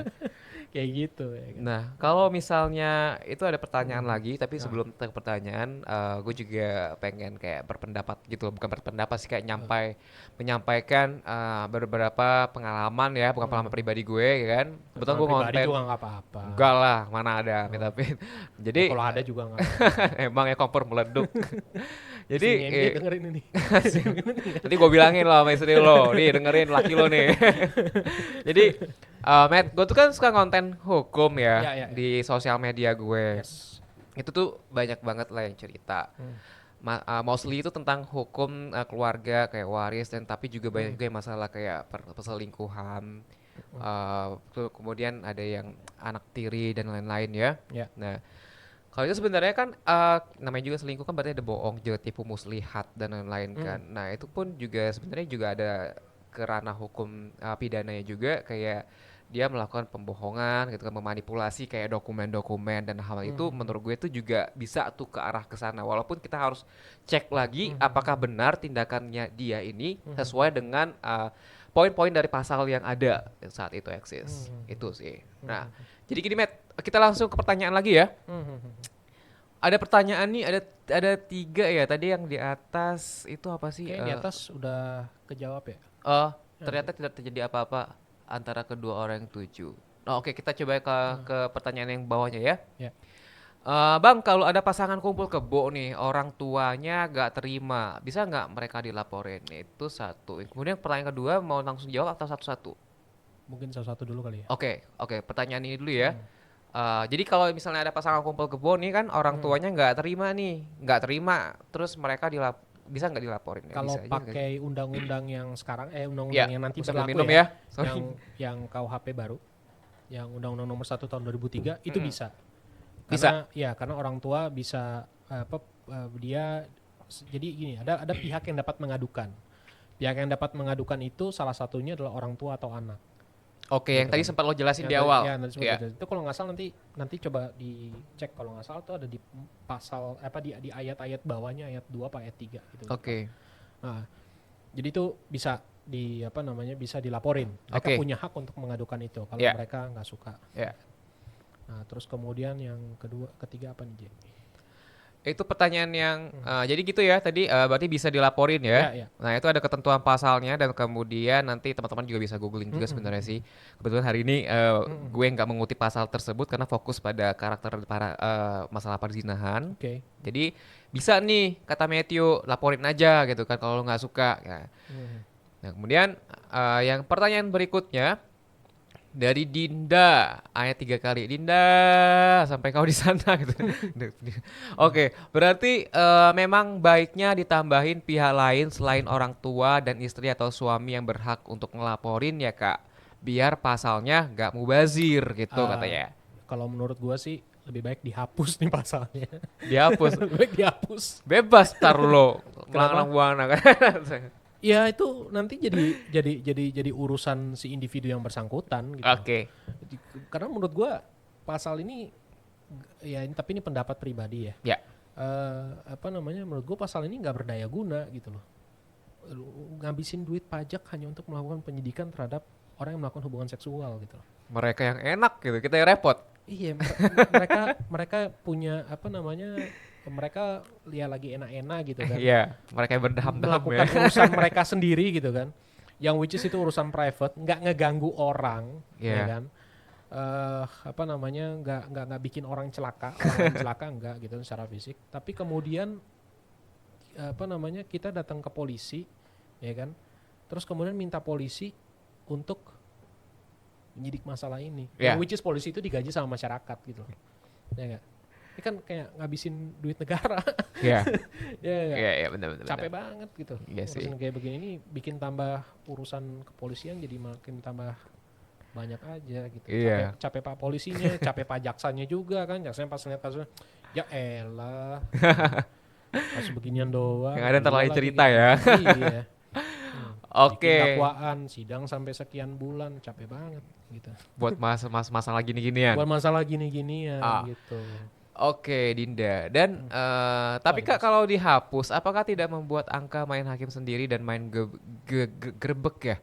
[SPEAKER 2] Kayak gitu ya kan.
[SPEAKER 1] Nah, kalau misalnya itu ada pertanyaan lagi, tapi
[SPEAKER 2] Nah,
[SPEAKER 1] sebelum ke pertanyaan, gue juga pengen kayak berpendapat gitu, bukan berpendapat sih, kayak menyampaikan beberapa pengalaman ya, bukan pengalaman pribadi gue, ya kan. Kebetulan
[SPEAKER 2] pengalaman
[SPEAKER 1] gue
[SPEAKER 2] pribadi
[SPEAKER 1] konten,
[SPEAKER 2] juga nggak apa-apa.
[SPEAKER 1] enggak lah, mana ada,
[SPEAKER 2] Oh,
[SPEAKER 1] tapi
[SPEAKER 2] ya
[SPEAKER 1] jadi
[SPEAKER 2] kalau ada juga nggak apa-apa.
[SPEAKER 1] emang ya kompor meleduk. Jadi
[SPEAKER 2] Istrinya MJ dengerin ini.
[SPEAKER 1] nanti gue bilangin lah sama istri lo, nih dengerin laki lo nih. Jadi, Matt, gue tuh kan suka konten hukum ya
[SPEAKER 2] Ya, ya, ya.
[SPEAKER 1] di sosial media gue.
[SPEAKER 2] Yes.
[SPEAKER 1] Itu tuh banyak banget lah yang cerita.
[SPEAKER 2] Hmm.
[SPEAKER 1] Mostly itu tentang hukum keluarga kayak waris dan tapi juga banyak
[SPEAKER 2] Hmm.
[SPEAKER 1] juga yang masalah kayak perselingkuhan. Kemudian ada yang anak tiri dan lain-lain ya.
[SPEAKER 2] Ya.
[SPEAKER 1] Nah, kalau itu sebenarnya kan namanya juga selingkuh kan berarti ada bohong, juga tipu muslihat dan lain-lain kan.
[SPEAKER 2] Hmm.
[SPEAKER 1] Nah, itu pun juga sebenarnya juga ada ke ranah hukum pidananya juga kayak dia melakukan pembohongan gitu kan, memanipulasi kayak dokumen-dokumen dan hal itu
[SPEAKER 2] Hmm.
[SPEAKER 1] menurut gue itu juga bisa tuh ke arah ke sana. Walaupun kita harus cek lagi
[SPEAKER 2] Hmm.
[SPEAKER 1] apakah benar tindakannya dia ini
[SPEAKER 2] Hmm.
[SPEAKER 1] sesuai dengan poin-poin dari pasal yang ada saat itu eksis.
[SPEAKER 2] Hmm.
[SPEAKER 1] Itu sih. Nah,
[SPEAKER 2] Hmm.
[SPEAKER 1] jadi gini Matt, kita langsung ke pertanyaan lagi ya.
[SPEAKER 2] Hmm.
[SPEAKER 1] Ada pertanyaan nih, ada 3 ya. Tadi yang di atas itu apa sih?
[SPEAKER 2] Oke, di atas udah kejawab ya.
[SPEAKER 1] Oh, ternyata tidak terjadi apa-apa antara kedua orang yang tuju. Oh, oke, kita coba ke pertanyaan yang bawahnya ya.
[SPEAKER 2] Ya.
[SPEAKER 1] Bang, kalau ada pasangan kumpul kebo nih, orang tuanya gak terima, bisa nggak mereka dilaporin? Itu satu. Kemudian pertanyaan kedua, mau langsung jawab atau satu-satu?
[SPEAKER 2] Mungkin salah satu dulu kali ya.
[SPEAKER 1] Oke, pertanyaan ini dulu ya. Jadi kalau misalnya ada pasangan kumpul kebo nih kan, orang tuanya nggak terima nih, nggak terima, terus mereka bisa nggak dilaporin? Ya,
[SPEAKER 2] Kalau
[SPEAKER 1] bisa aja nggak sih?
[SPEAKER 2] pakai undang-undang yang sekarang, undang-undang
[SPEAKER 1] Ya,
[SPEAKER 2] yang nanti
[SPEAKER 1] sambil
[SPEAKER 2] berlaku
[SPEAKER 1] minum
[SPEAKER 2] ya,
[SPEAKER 1] ya. Sorry.
[SPEAKER 2] yang KUHP baru, yang Undang-Undang Nomor 1 Tahun 2003 itu bisa.
[SPEAKER 1] Bisa.
[SPEAKER 2] Karena orang tua bisa jadi gini, ada pihak yang dapat mengadukan. Pihak yang dapat mengadukan itu salah satunya adalah orang tua atau anak.
[SPEAKER 1] Oke, yang
[SPEAKER 2] Gitu
[SPEAKER 1] tadi
[SPEAKER 2] kan.
[SPEAKER 1] sempat lo jelasin di
[SPEAKER 2] Tadi-
[SPEAKER 1] awal.
[SPEAKER 2] Ya, nanti sempat
[SPEAKER 1] Ya.
[SPEAKER 2] ada. Itu kalau nggak salah nanti coba dicek, kalau nggak salah tuh ada di pasal di ayat-ayat bawahnya, ayat 2 apa ayat 3 gitu.
[SPEAKER 1] Oke.
[SPEAKER 2] Nah, jadi itu bisa bisa dilaporin. Mereka
[SPEAKER 1] Oke.
[SPEAKER 2] punya hak untuk mengadukan itu kalau
[SPEAKER 1] Ya.
[SPEAKER 2] mereka nggak suka.
[SPEAKER 1] Ya.
[SPEAKER 2] Nah, terus kemudian yang ketiga apa nih, Jay?
[SPEAKER 1] Itu pertanyaan yang jadi gitu ya tadi berarti bisa dilaporin ya.
[SPEAKER 2] Ya, ya.
[SPEAKER 1] Nah, itu ada ketentuan pasalnya dan kemudian nanti teman-teman juga bisa googling juga sebenarnya sih. Kebetulan hari ini gue nggak mengutip pasal tersebut karena fokus pada karakter para masalah perzinahan.
[SPEAKER 2] Oke.
[SPEAKER 1] Jadi bisa nih kata Matthew laporin aja gitu kan kalau lo nggak suka ya. Nah, kemudian yang pertanyaan berikutnya dari Dinda, ayat 3 kali. Dinda, sampai kau di sana gitu. Oke, berarti memang baiknya ditambahin pihak lain selain orang tua dan istri atau suami yang berhak untuk ngelaporin ya Kak. Biar pasalnya nggak mubazir gitu
[SPEAKER 2] Ah,
[SPEAKER 1] katanya.
[SPEAKER 2] Kalau menurut gua sih lebih baik dihapus nih pasalnya.
[SPEAKER 1] Dihapus.
[SPEAKER 2] Lebih baik dihapus.
[SPEAKER 1] Bebas tar lo.
[SPEAKER 2] Kenapa?
[SPEAKER 1] Melang buana kan.
[SPEAKER 2] Ya itu nanti jadi urusan si individu yang bersangkutan gitu.
[SPEAKER 1] Oke.
[SPEAKER 2] Karena menurut gua pasal ini tapi ini pendapat pribadi ya.
[SPEAKER 1] Ya.
[SPEAKER 2] Menurut gua pasal ini nggak berdaya guna gitu loh. Ngabisin duit pajak hanya untuk melakukan penyidikan terhadap orang yang melakukan hubungan seksual gitu loh.
[SPEAKER 1] Mereka yang enak gitu, kita yang repot.
[SPEAKER 2] Iya, mereka punya mereka lagi enak-enak gitu kan.
[SPEAKER 1] Iya, mereka yang berdaham-daham ya.
[SPEAKER 2] Melakukan urusan mereka sendiri gitu kan. Yang which is itu urusan private, nggak ngeganggu orang,
[SPEAKER 1] Iya.
[SPEAKER 2] ya kan. Nggak bikin orang celaka, orang lain celaka enggak gitu secara fisik. Tapi kemudian kita datang ke polisi, ya kan. Terus kemudian minta polisi untuk menyidik masalah ini.
[SPEAKER 1] Yeah.
[SPEAKER 2] Yang which is polisi itu digaji sama masyarakat gitu. Ya enggak? Ini kan kayak ngabisin duit negara.
[SPEAKER 1] Iya.
[SPEAKER 2] Ya enggak?
[SPEAKER 1] Iya, benar.
[SPEAKER 2] Capek banget gitu.
[SPEAKER 1] Iya sih.
[SPEAKER 2] Urusan kayak begini ini bikin tambah urusan kepolisian jadi makin tambah banyak aja gitu.
[SPEAKER 1] Iya.
[SPEAKER 2] Capek Pak polisinya, capek Pak jaksanya juga kan. Jaksanya pas lihat kasusnya, ya elah. Kasus beginian doang.
[SPEAKER 1] Yang ada ntar
[SPEAKER 2] Gua
[SPEAKER 1] lain
[SPEAKER 2] lagi
[SPEAKER 1] cerita
[SPEAKER 2] gitu.
[SPEAKER 1] ya.
[SPEAKER 2] Iya.
[SPEAKER 1] Oke.
[SPEAKER 2] Bikin dakwaan, sidang sampai sekian bulan, capek banget gitu.
[SPEAKER 1] Buat masalah gini-ginian.
[SPEAKER 2] Buat masalah gini-ginian gitu.
[SPEAKER 1] Oke, Dinda. Dan tapi Kak kalau dihapus, apakah tidak membuat angka main hakim sendiri dan main gerbek ya?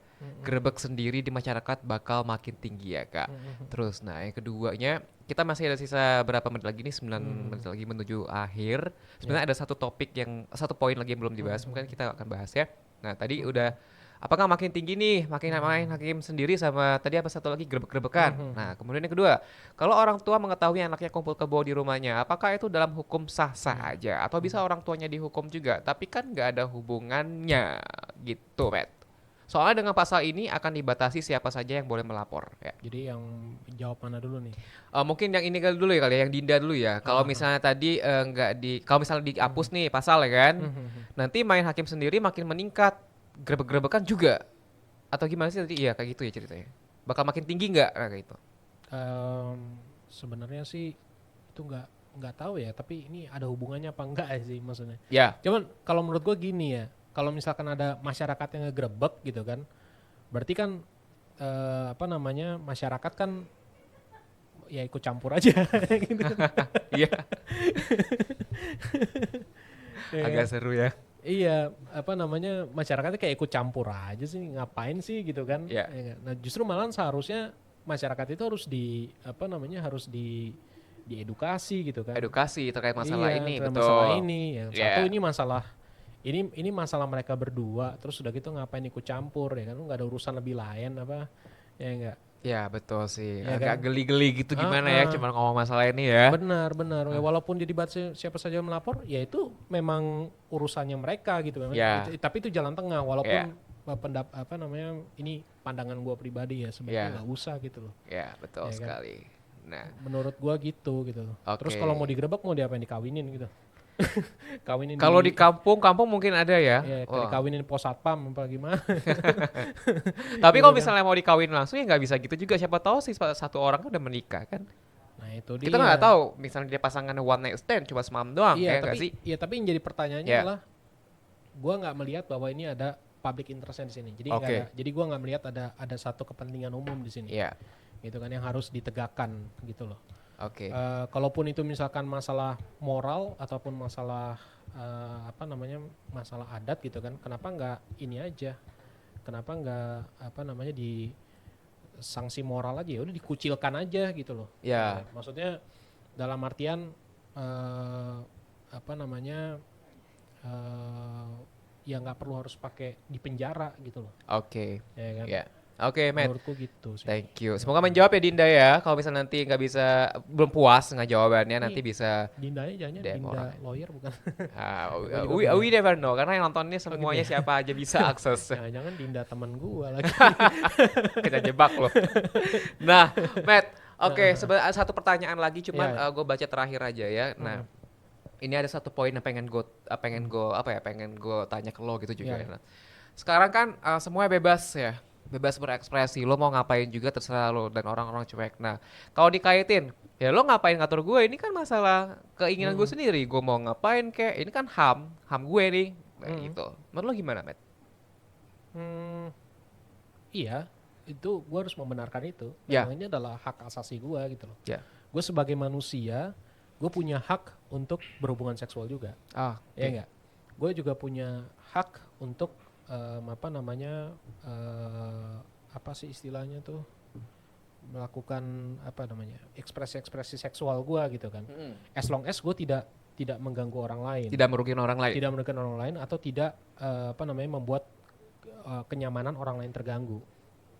[SPEAKER 1] Grebek sendiri di masyarakat bakal makin tinggi ya Kak. Terus nah yang keduanya kita masih ada sisa berapa menit lagi nih 9 menit lagi menuju akhir. Sebenarnya ada satu poin lagi yang belum dibahas, mungkin kita akan bahas ya. Nah tadi udah apakah makin tinggi nih, makin main hakim sendiri sama tadi apa satu lagi grebek-grebekan. Nah kemudian yang kedua, kalau orang tua mengetahui anaknya kumpul kebo di rumahnya, apakah itu dalam hukum sah-sah aja atau bisa orang tuanya dihukum juga? Tapi kan nggak ada hubungannya gitu, Matt. Soalnya dengan pasal ini akan dibatasi siapa saja yang boleh melapor ya.
[SPEAKER 2] Jadi yang jawab mana dulu nih?
[SPEAKER 1] Mungkin yang ini kali dulu ya kali ya, yang Dinda dulu ya. Kalau misalnya tadi nggak kalau misalnya dihapus nih pasal ya kan, nanti main hakim sendiri makin meningkat, grebek-grebekan juga. Atau gimana sih tadi? Iya kayak gitu ya ceritanya. Bakal makin tinggi nggak kayak gitu?
[SPEAKER 2] Sebenarnya sih itu nggak tahu ya, tapi ini ada hubungannya apa enggak ya sih maksudnya.
[SPEAKER 1] Ya,
[SPEAKER 2] Cuman kalau menurut gue gini ya, kalau misalkan ada masyarakat yang ngegrebek gitu kan, berarti kan apa namanya, masyarakat kan ya ikut campur aja gitu.
[SPEAKER 1] iya.
[SPEAKER 2] Ya
[SPEAKER 1] Agak
[SPEAKER 2] kan?
[SPEAKER 1] seru ya.
[SPEAKER 2] Iya, apa namanya, masyarakatnya kayak ikut campur aja sih, ngapain sih gitu kan.
[SPEAKER 1] Ya.
[SPEAKER 2] Ya kan? Nah justru malahan seharusnya masyarakat itu harus apa namanya, harus diedukasi gitu kan.
[SPEAKER 1] Edukasi terkait masalah
[SPEAKER 2] Iya,
[SPEAKER 1] ini,
[SPEAKER 2] terhadap masalah
[SPEAKER 1] betul.
[SPEAKER 2] ini. Yang
[SPEAKER 1] Ya.
[SPEAKER 2] satu ini masalah mereka berdua, terus udah gitu ngapain ikut campur ya kan, lu nggak ada urusan lebih lain apa, ya enggak.
[SPEAKER 1] Ya betul sih.
[SPEAKER 2] Ya
[SPEAKER 1] Agak
[SPEAKER 2] kan?
[SPEAKER 1] geli-geli gitu gimana ya,
[SPEAKER 2] Ah,
[SPEAKER 1] cuma ngomong masalah ini ya.
[SPEAKER 2] benar. Ya, walaupun dia dibatasi siapa saja yang melapor, ya itu memang urusannya mereka gitu. Memang
[SPEAKER 1] Ya.
[SPEAKER 2] tapi itu jalan tengah, walaupun
[SPEAKER 1] Ya.
[SPEAKER 2] apa namanya, ini pandangan gua pribadi ya, sebenarnya
[SPEAKER 1] Ya.
[SPEAKER 2] nggak usah gitu loh.
[SPEAKER 1] Ya, betul
[SPEAKER 2] Ya kan?
[SPEAKER 1] sekali. Nah,
[SPEAKER 2] Menurut gua gitu loh. Terus
[SPEAKER 1] oke.
[SPEAKER 2] kalau mau digerebek mau diapain, dikawinin gitu. Kawinin
[SPEAKER 1] Kalau di
[SPEAKER 2] di
[SPEAKER 1] kampung mungkin ada ya.
[SPEAKER 2] ya
[SPEAKER 1] Wah.
[SPEAKER 2] dikawinin pos satpam apa gimana.
[SPEAKER 1] Tapi
[SPEAKER 2] Gitu
[SPEAKER 1] kalau
[SPEAKER 2] kan.
[SPEAKER 1] misalnya mau dikawin langsung ya nggak bisa gitu juga. Siapa tahu sih satu orang kan udah menikah kan.
[SPEAKER 2] Nah itu
[SPEAKER 1] Kita
[SPEAKER 2] dia.
[SPEAKER 1] nggak tahu. Misalnya dia pasangannya one night stand cuma semalam doang,
[SPEAKER 2] Iya
[SPEAKER 1] kayak nggak
[SPEAKER 2] tapi
[SPEAKER 1] sih?
[SPEAKER 2] tapi yang jadi pertanyaannya
[SPEAKER 1] Ya.
[SPEAKER 2] adalah, gua nggak melihat bahwa ini ada public interest di sini. Jadi nggak
[SPEAKER 1] Oke.
[SPEAKER 2] ada. Jadi gua nggak melihat ada satu kepentingan umum di sini.
[SPEAKER 1] Iya.
[SPEAKER 2] Gitu kan, yang harus ditegakkan gitu loh.
[SPEAKER 1] Oke.
[SPEAKER 2] Kalaupun itu misalkan masalah moral ataupun masalah apa namanya, masalah adat gitu kan, kenapa nggak ini aja? Kenapa nggak apa namanya, di sanksi moral aja, ya udah dikucilkan aja gitu loh.
[SPEAKER 1] Ya.
[SPEAKER 2] Maksudnya dalam artian apa namanya, ya nggak perlu harus pakai di penjara gitu loh,
[SPEAKER 1] Oke.
[SPEAKER 2] ya kan.
[SPEAKER 1] Ya. Oke, Matt.
[SPEAKER 2] Menurutku gitu sih.
[SPEAKER 1] Thank you. Semoga menjawab ya Dinda ya. Kalau misalnya nanti nggak bisa, belum puas nggak jawabannya, nanti bisa
[SPEAKER 2] Dindanya jangan
[SPEAKER 1] DM
[SPEAKER 2] Dinda
[SPEAKER 1] orang.
[SPEAKER 2] lawyer bukan.
[SPEAKER 1] Ah,
[SPEAKER 2] Gua juga
[SPEAKER 1] we never know karena yang nonton ini
[SPEAKER 2] gitu
[SPEAKER 1] semuanya
[SPEAKER 2] ya.
[SPEAKER 1] siapa aja bisa akses.
[SPEAKER 2] Jangan Dinda temen gua lagi.
[SPEAKER 1] Kita jebak loh. Nah, Matt, oke, satu pertanyaan lagi, cuman
[SPEAKER 2] Ya.
[SPEAKER 1] gue baca terakhir aja ya. Nah, ini ada satu poin yang pengen gue tanya ke lo gitu juga.
[SPEAKER 2] Ya.
[SPEAKER 1] Ya. Nah, sekarang kan semuanya bebas ya, bebas berekspresi. Lo mau ngapain juga terserah lo dan orang-orang cuek. Nah, kalau dikaitin, ya lo ngapain ngatur gue? Ini kan masalah keinginan gue sendiri. Gue mau ngapain kek? Ini kan ham gue nih. Nah, gitu. Menurut lo gimana, Matt?
[SPEAKER 2] Iya, itu gue harus membenarkan itu.
[SPEAKER 1] Ya.
[SPEAKER 2] Memang ini adalah hak asasi gue gitu loh.
[SPEAKER 1] Ya.
[SPEAKER 2] Gue sebagai manusia, gue punya hak untuk berhubungan seksual juga.
[SPEAKER 1] Ah,
[SPEAKER 2] Ya enggak? Gue juga punya hak untuk apa namanya, apa sih istilahnya tuh, melakukan apa namanya, ekspresi-ekspresi seksual gue gitu kan. As long as gue tidak mengganggu orang lain,
[SPEAKER 1] Tidak merugikan orang lain.
[SPEAKER 2] tidak merugikan orang lain, atau tidak apa namanya, membuat kenyamanan orang lain terganggu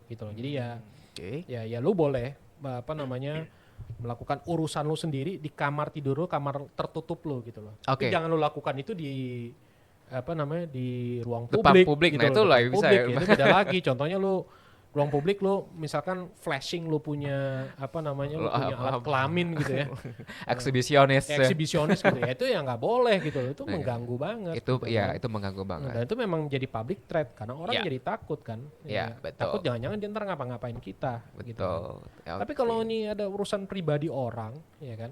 [SPEAKER 2] gitu loh. Jadi
[SPEAKER 1] Oke.
[SPEAKER 2] ya lu boleh apa namanya, melakukan urusan lu sendiri di kamar tidur lu, kamar tertutup lu gitu loh.
[SPEAKER 1] Oke.
[SPEAKER 2] Tapi jangan lu lakukan itu di apa namanya, di ruang
[SPEAKER 1] Depan
[SPEAKER 2] publik,
[SPEAKER 1] publik,
[SPEAKER 2] gitu
[SPEAKER 1] nah
[SPEAKER 2] loh.
[SPEAKER 1] itu lah
[SPEAKER 2] Depan
[SPEAKER 1] bisa
[SPEAKER 2] publik,
[SPEAKER 1] ya.
[SPEAKER 2] itu beda lagi. Contohnya lu ruang publik, lu misalkan flashing, lu punya apa namanya, lu punya alat kelamin gitu ya,
[SPEAKER 1] Eksibisionis.
[SPEAKER 2] eksibisionis gitu ya, itu ya nggak boleh gitu loh. Itu mengganggu banget
[SPEAKER 1] Itu
[SPEAKER 2] gitu
[SPEAKER 1] ya
[SPEAKER 2] kan.
[SPEAKER 1] itu mengganggu banget.
[SPEAKER 2] Dan itu memang jadi public threat karena orang
[SPEAKER 1] Ya.
[SPEAKER 2] jadi takut kan.
[SPEAKER 1] Ya, betul.
[SPEAKER 2] Takut jangan-jangan dia ntar ngapa-ngapain kita gitu kan.
[SPEAKER 1] Betul. Ya,
[SPEAKER 2] Tapi
[SPEAKER 1] oke.
[SPEAKER 2] kalau ini ada urusan pribadi orang, ya kan,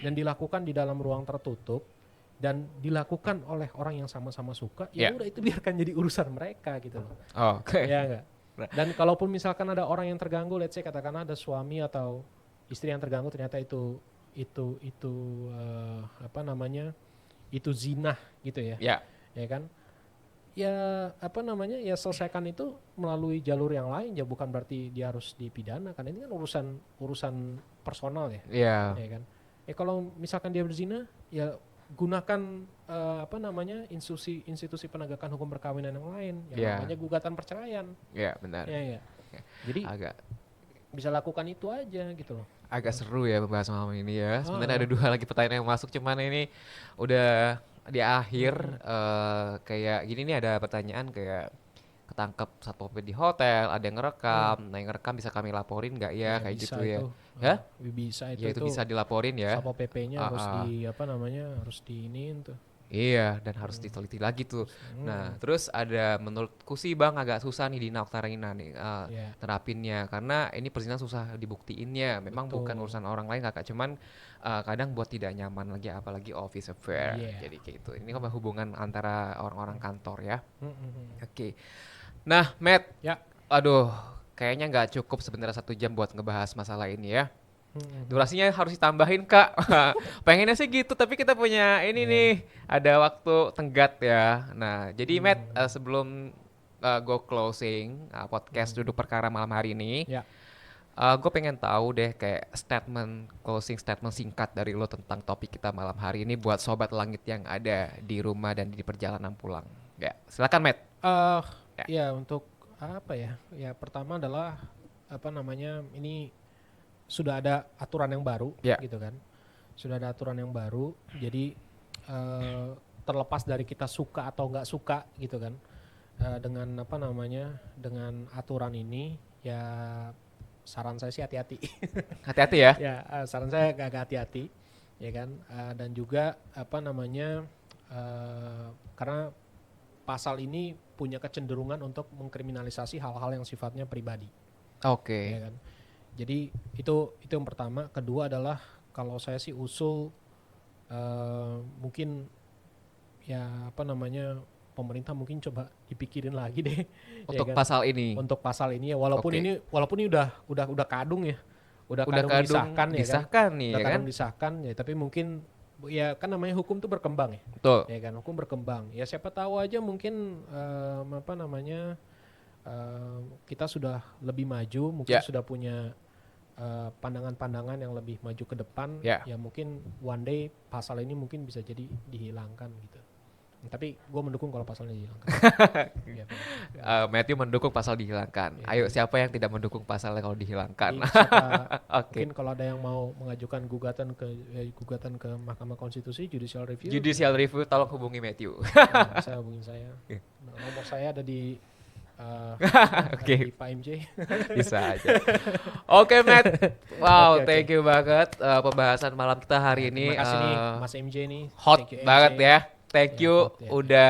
[SPEAKER 2] dan dilakukan di dalam ruang tertutup dan dilakukan oleh orang yang sama-sama suka, ya
[SPEAKER 1] Ya.
[SPEAKER 2] udah itu biarkan jadi urusan mereka gitu loh.
[SPEAKER 1] Oh, oke.
[SPEAKER 2] Ya enggak?
[SPEAKER 1] Nah.
[SPEAKER 2] Dan kalaupun misalkan ada orang yang terganggu, let's say katakanlah ada suami atau istri yang terganggu, ternyata itu apa namanya? Itu zina gitu ya.
[SPEAKER 1] Ya.
[SPEAKER 2] Ya kan? ya apa namanya ya selesaikan itu melalui jalur yang lain ya, bukan berarti dia harus dipidana, karena ini kan urusan personal ya,
[SPEAKER 1] Iya.
[SPEAKER 2] ya kan. Kalau misalkan dia berzina ya gunakan apa namanya institusi penegakan hukum perkawinan yang lain, yang
[SPEAKER 1] Iya.
[SPEAKER 2] namanya gugatan perceraian.
[SPEAKER 1] Iya, benar.
[SPEAKER 2] Ya. Jadi
[SPEAKER 1] Agak
[SPEAKER 2] bisa lakukan itu aja gitu loh.
[SPEAKER 1] agak seru ya membahas malam ini ya. Sebenarnya
[SPEAKER 2] Ah.
[SPEAKER 1] ada 2 lagi pertanyaan yang masuk, cuman ini udah di akhir. Kayak gini nih, ada pertanyaan kayak ketangkep satpol pp di hotel, ada yang ngerekam. Nah, yang ngerekam bisa kami laporin nggak ya, kayak
[SPEAKER 2] bisa
[SPEAKER 1] gitu ya?
[SPEAKER 2] itu.
[SPEAKER 1] Hah?
[SPEAKER 2] Bisa
[SPEAKER 1] Ya itu bisa dilaporin ya.
[SPEAKER 2] Satpol PP-nya harus
[SPEAKER 1] Ah, ah.
[SPEAKER 2] apa namanya harus diiniin tuh.
[SPEAKER 1] Iya, dan harus diteliti lagi tuh. Nah, terus ada menurutku sih Bang agak susah nih di Oktarina nih
[SPEAKER 2] Ya,
[SPEAKER 1] terapinnya, karena ini perzinahan susah dibuktiinnya. Memang
[SPEAKER 2] betul.
[SPEAKER 1] bukan urusan orang lain kakak, cuman kadang buat tidak nyaman lagi, apalagi office affair.
[SPEAKER 2] Iya.
[SPEAKER 1] Jadi kayak gitu. Ini kan hubungan antara orang-orang kantor ya.
[SPEAKER 2] Mm.
[SPEAKER 1] Oke. Nah, Matt,
[SPEAKER 2] Ya.
[SPEAKER 1] aduh, kayaknya nggak cukup sebenarnya 1 jam buat ngebahas masalah ini ya.
[SPEAKER 2] Mm.
[SPEAKER 1] Durasinya harus ditambahin Kak. Pengennya sih gitu, tapi kita punya ini nih, ada waktu tenggat ya. Nah, jadi Matt, sebelum go closing podcast duduk perkara malam hari ini,
[SPEAKER 2] Ya.
[SPEAKER 1] gue pengen tahu deh kayak closing statement singkat dari lo tentang topik kita malam hari ini buat sobat langit yang ada di rumah dan di perjalanan pulang. Ya, silakan Matt.
[SPEAKER 2] Ya untuk apa ya? Ya pertama adalah apa namanya ini sudah ada aturan yang baru,
[SPEAKER 1] Ya.
[SPEAKER 2] gitu kan? Sudah ada aturan yang baru, jadi terlepas dari kita suka atau nggak suka, gitu kan? Dengan apa namanya? Dengan aturan ini, ya saran saya sih hati-hati.
[SPEAKER 1] Hati-hati ya.
[SPEAKER 2] Ya saran saya agak hati-hati, ya kan? Dan juga apa namanya? Karena pasal ini punya kecenderungan untuk mengkriminalisasi hal-hal yang sifatnya pribadi,
[SPEAKER 1] Oke.
[SPEAKER 2] ya kan? Jadi itu yang pertama. Kedua adalah kalau saya sih usul mungkin ya apa namanya pemerintah mungkin coba dipikirin lagi deh ya
[SPEAKER 1] Untuk
[SPEAKER 2] kan?
[SPEAKER 1] pasal ini.
[SPEAKER 2] Untuk pasal ini ya, walaupun
[SPEAKER 1] Oke.
[SPEAKER 2] ini udah kadung ya, udah
[SPEAKER 1] Udah
[SPEAKER 2] kadung
[SPEAKER 1] kadung
[SPEAKER 2] disahkan ya kan,
[SPEAKER 1] disahkan nih
[SPEAKER 2] udah
[SPEAKER 1] ya kan.
[SPEAKER 2] kadung disahkan ya, tapi mungkin ya kan namanya hukum tuh berkembang ya.
[SPEAKER 1] Betul.
[SPEAKER 2] Ya kan, hukum berkembang. Ya siapa tahu aja mungkin apa namanya kita sudah lebih maju, mungkin
[SPEAKER 1] Ya.
[SPEAKER 2] sudah punya pandangan-pandangan yang lebih maju ke depan.
[SPEAKER 1] Ya.
[SPEAKER 2] Ya mungkin one day pasal ini mungkin bisa jadi dihilangkan gitu. Tapi gue mendukung kalau pasalnya dihilangkan. Ya,
[SPEAKER 1] Matthew mendukung pasal dihilangkan.
[SPEAKER 2] Ya.
[SPEAKER 1] Ayo, siapa yang tidak mendukung pasalnya kalau dihilangkan?
[SPEAKER 2] Jadi siapa-
[SPEAKER 1] Oke.
[SPEAKER 2] Mungkin kalau ada yang mau mengajukan gugatan ke Mahkamah Konstitusi, judicial review,
[SPEAKER 1] Judicial review, tolong hubungi Matthew.
[SPEAKER 2] bisa hubungin saya.
[SPEAKER 1] Oke.
[SPEAKER 2] Nomor saya ada di
[SPEAKER 1] Oke.
[SPEAKER 2] di Pak MJ.
[SPEAKER 1] Bisa aja. Oke, Matt. Wow,
[SPEAKER 2] Oke, oke.
[SPEAKER 1] thank you banget pembahasan malam kita hari ini.
[SPEAKER 2] Terima kasih nih Mas MJ nih.
[SPEAKER 1] Hot
[SPEAKER 2] Thank you,
[SPEAKER 1] banget
[SPEAKER 2] MJ.
[SPEAKER 1] ya. Thank
[SPEAKER 2] Ya,
[SPEAKER 1] you
[SPEAKER 2] hot ya.
[SPEAKER 1] udah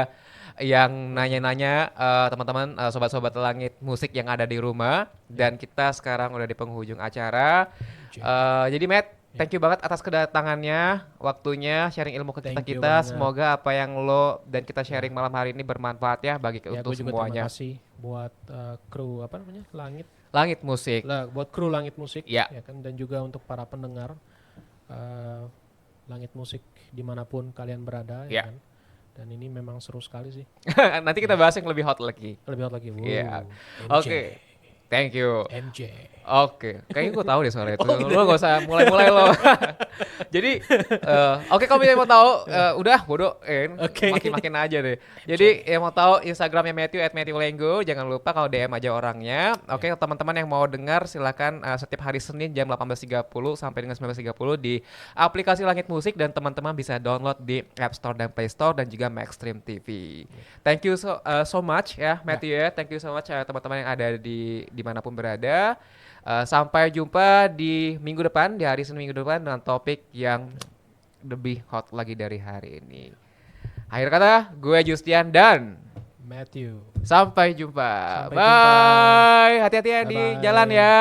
[SPEAKER 1] yang nanya-nanya teman-teman sobat-sobat langit musik yang ada di rumah, dan kita sekarang udah di penghujung acara. Jadi Matt, thank you banget atas kedatangannya, waktunya sharing ilmu ke
[SPEAKER 2] Thank you
[SPEAKER 1] kita.
[SPEAKER 2] banget.
[SPEAKER 1] Semoga apa yang lo dan kita sharing malam hari ini bermanfaat ya bagi
[SPEAKER 2] Ya,
[SPEAKER 1] untuk
[SPEAKER 2] gue juga
[SPEAKER 1] semuanya.
[SPEAKER 2] terima kasih buat kru apa namanya
[SPEAKER 1] Langit musik.
[SPEAKER 2] buat kru Langit Musik,
[SPEAKER 1] Ya.
[SPEAKER 2] ya kan, dan juga untuk para pendengar Langit Musik dimanapun kalian berada,
[SPEAKER 1] Ya.
[SPEAKER 2] ya kan. Dan ini memang seru sekali sih.
[SPEAKER 1] Nanti kita bahas yang lebih hot lagi.
[SPEAKER 2] Lebih hot lagi. Wow,
[SPEAKER 1] Iya.
[SPEAKER 2] MJ.
[SPEAKER 1] Oke. Thank you.
[SPEAKER 2] MJ.
[SPEAKER 1] Oke, kayaknya gue tahu deh suara itu. Lo gak usah mulai-mulai lo. Jadi, oke, kalau yang mau tahu, udah bodohin,
[SPEAKER 2] Oke.
[SPEAKER 1] makin-makin aja deh. Jadi yang mau tahu Instagramnya Matthew @matthewlenggo, jangan lupa kalau DM aja orangnya. Oke, teman-teman yang mau dengar silakan setiap hari Senin jam 18.30 sampai dengan 19.30 di aplikasi Langit Musik, dan teman-teman bisa download di App Store dan Play Store dan juga Maxstream TV. Thank you so much ya Matthew ya. Thank you so much teman-teman yang ada di dimanapun berada. Sampai jumpa di minggu depan, di hari Senin minggu depan dengan topik yang lebih hot lagi dari hari ini. Akhir kata, gue Justian dan
[SPEAKER 2] Matthew.
[SPEAKER 1] sampai jumpa.
[SPEAKER 2] Sampai
[SPEAKER 1] Bye. Hati-hati ya di
[SPEAKER 2] Bye-bye.
[SPEAKER 1] jalan ya.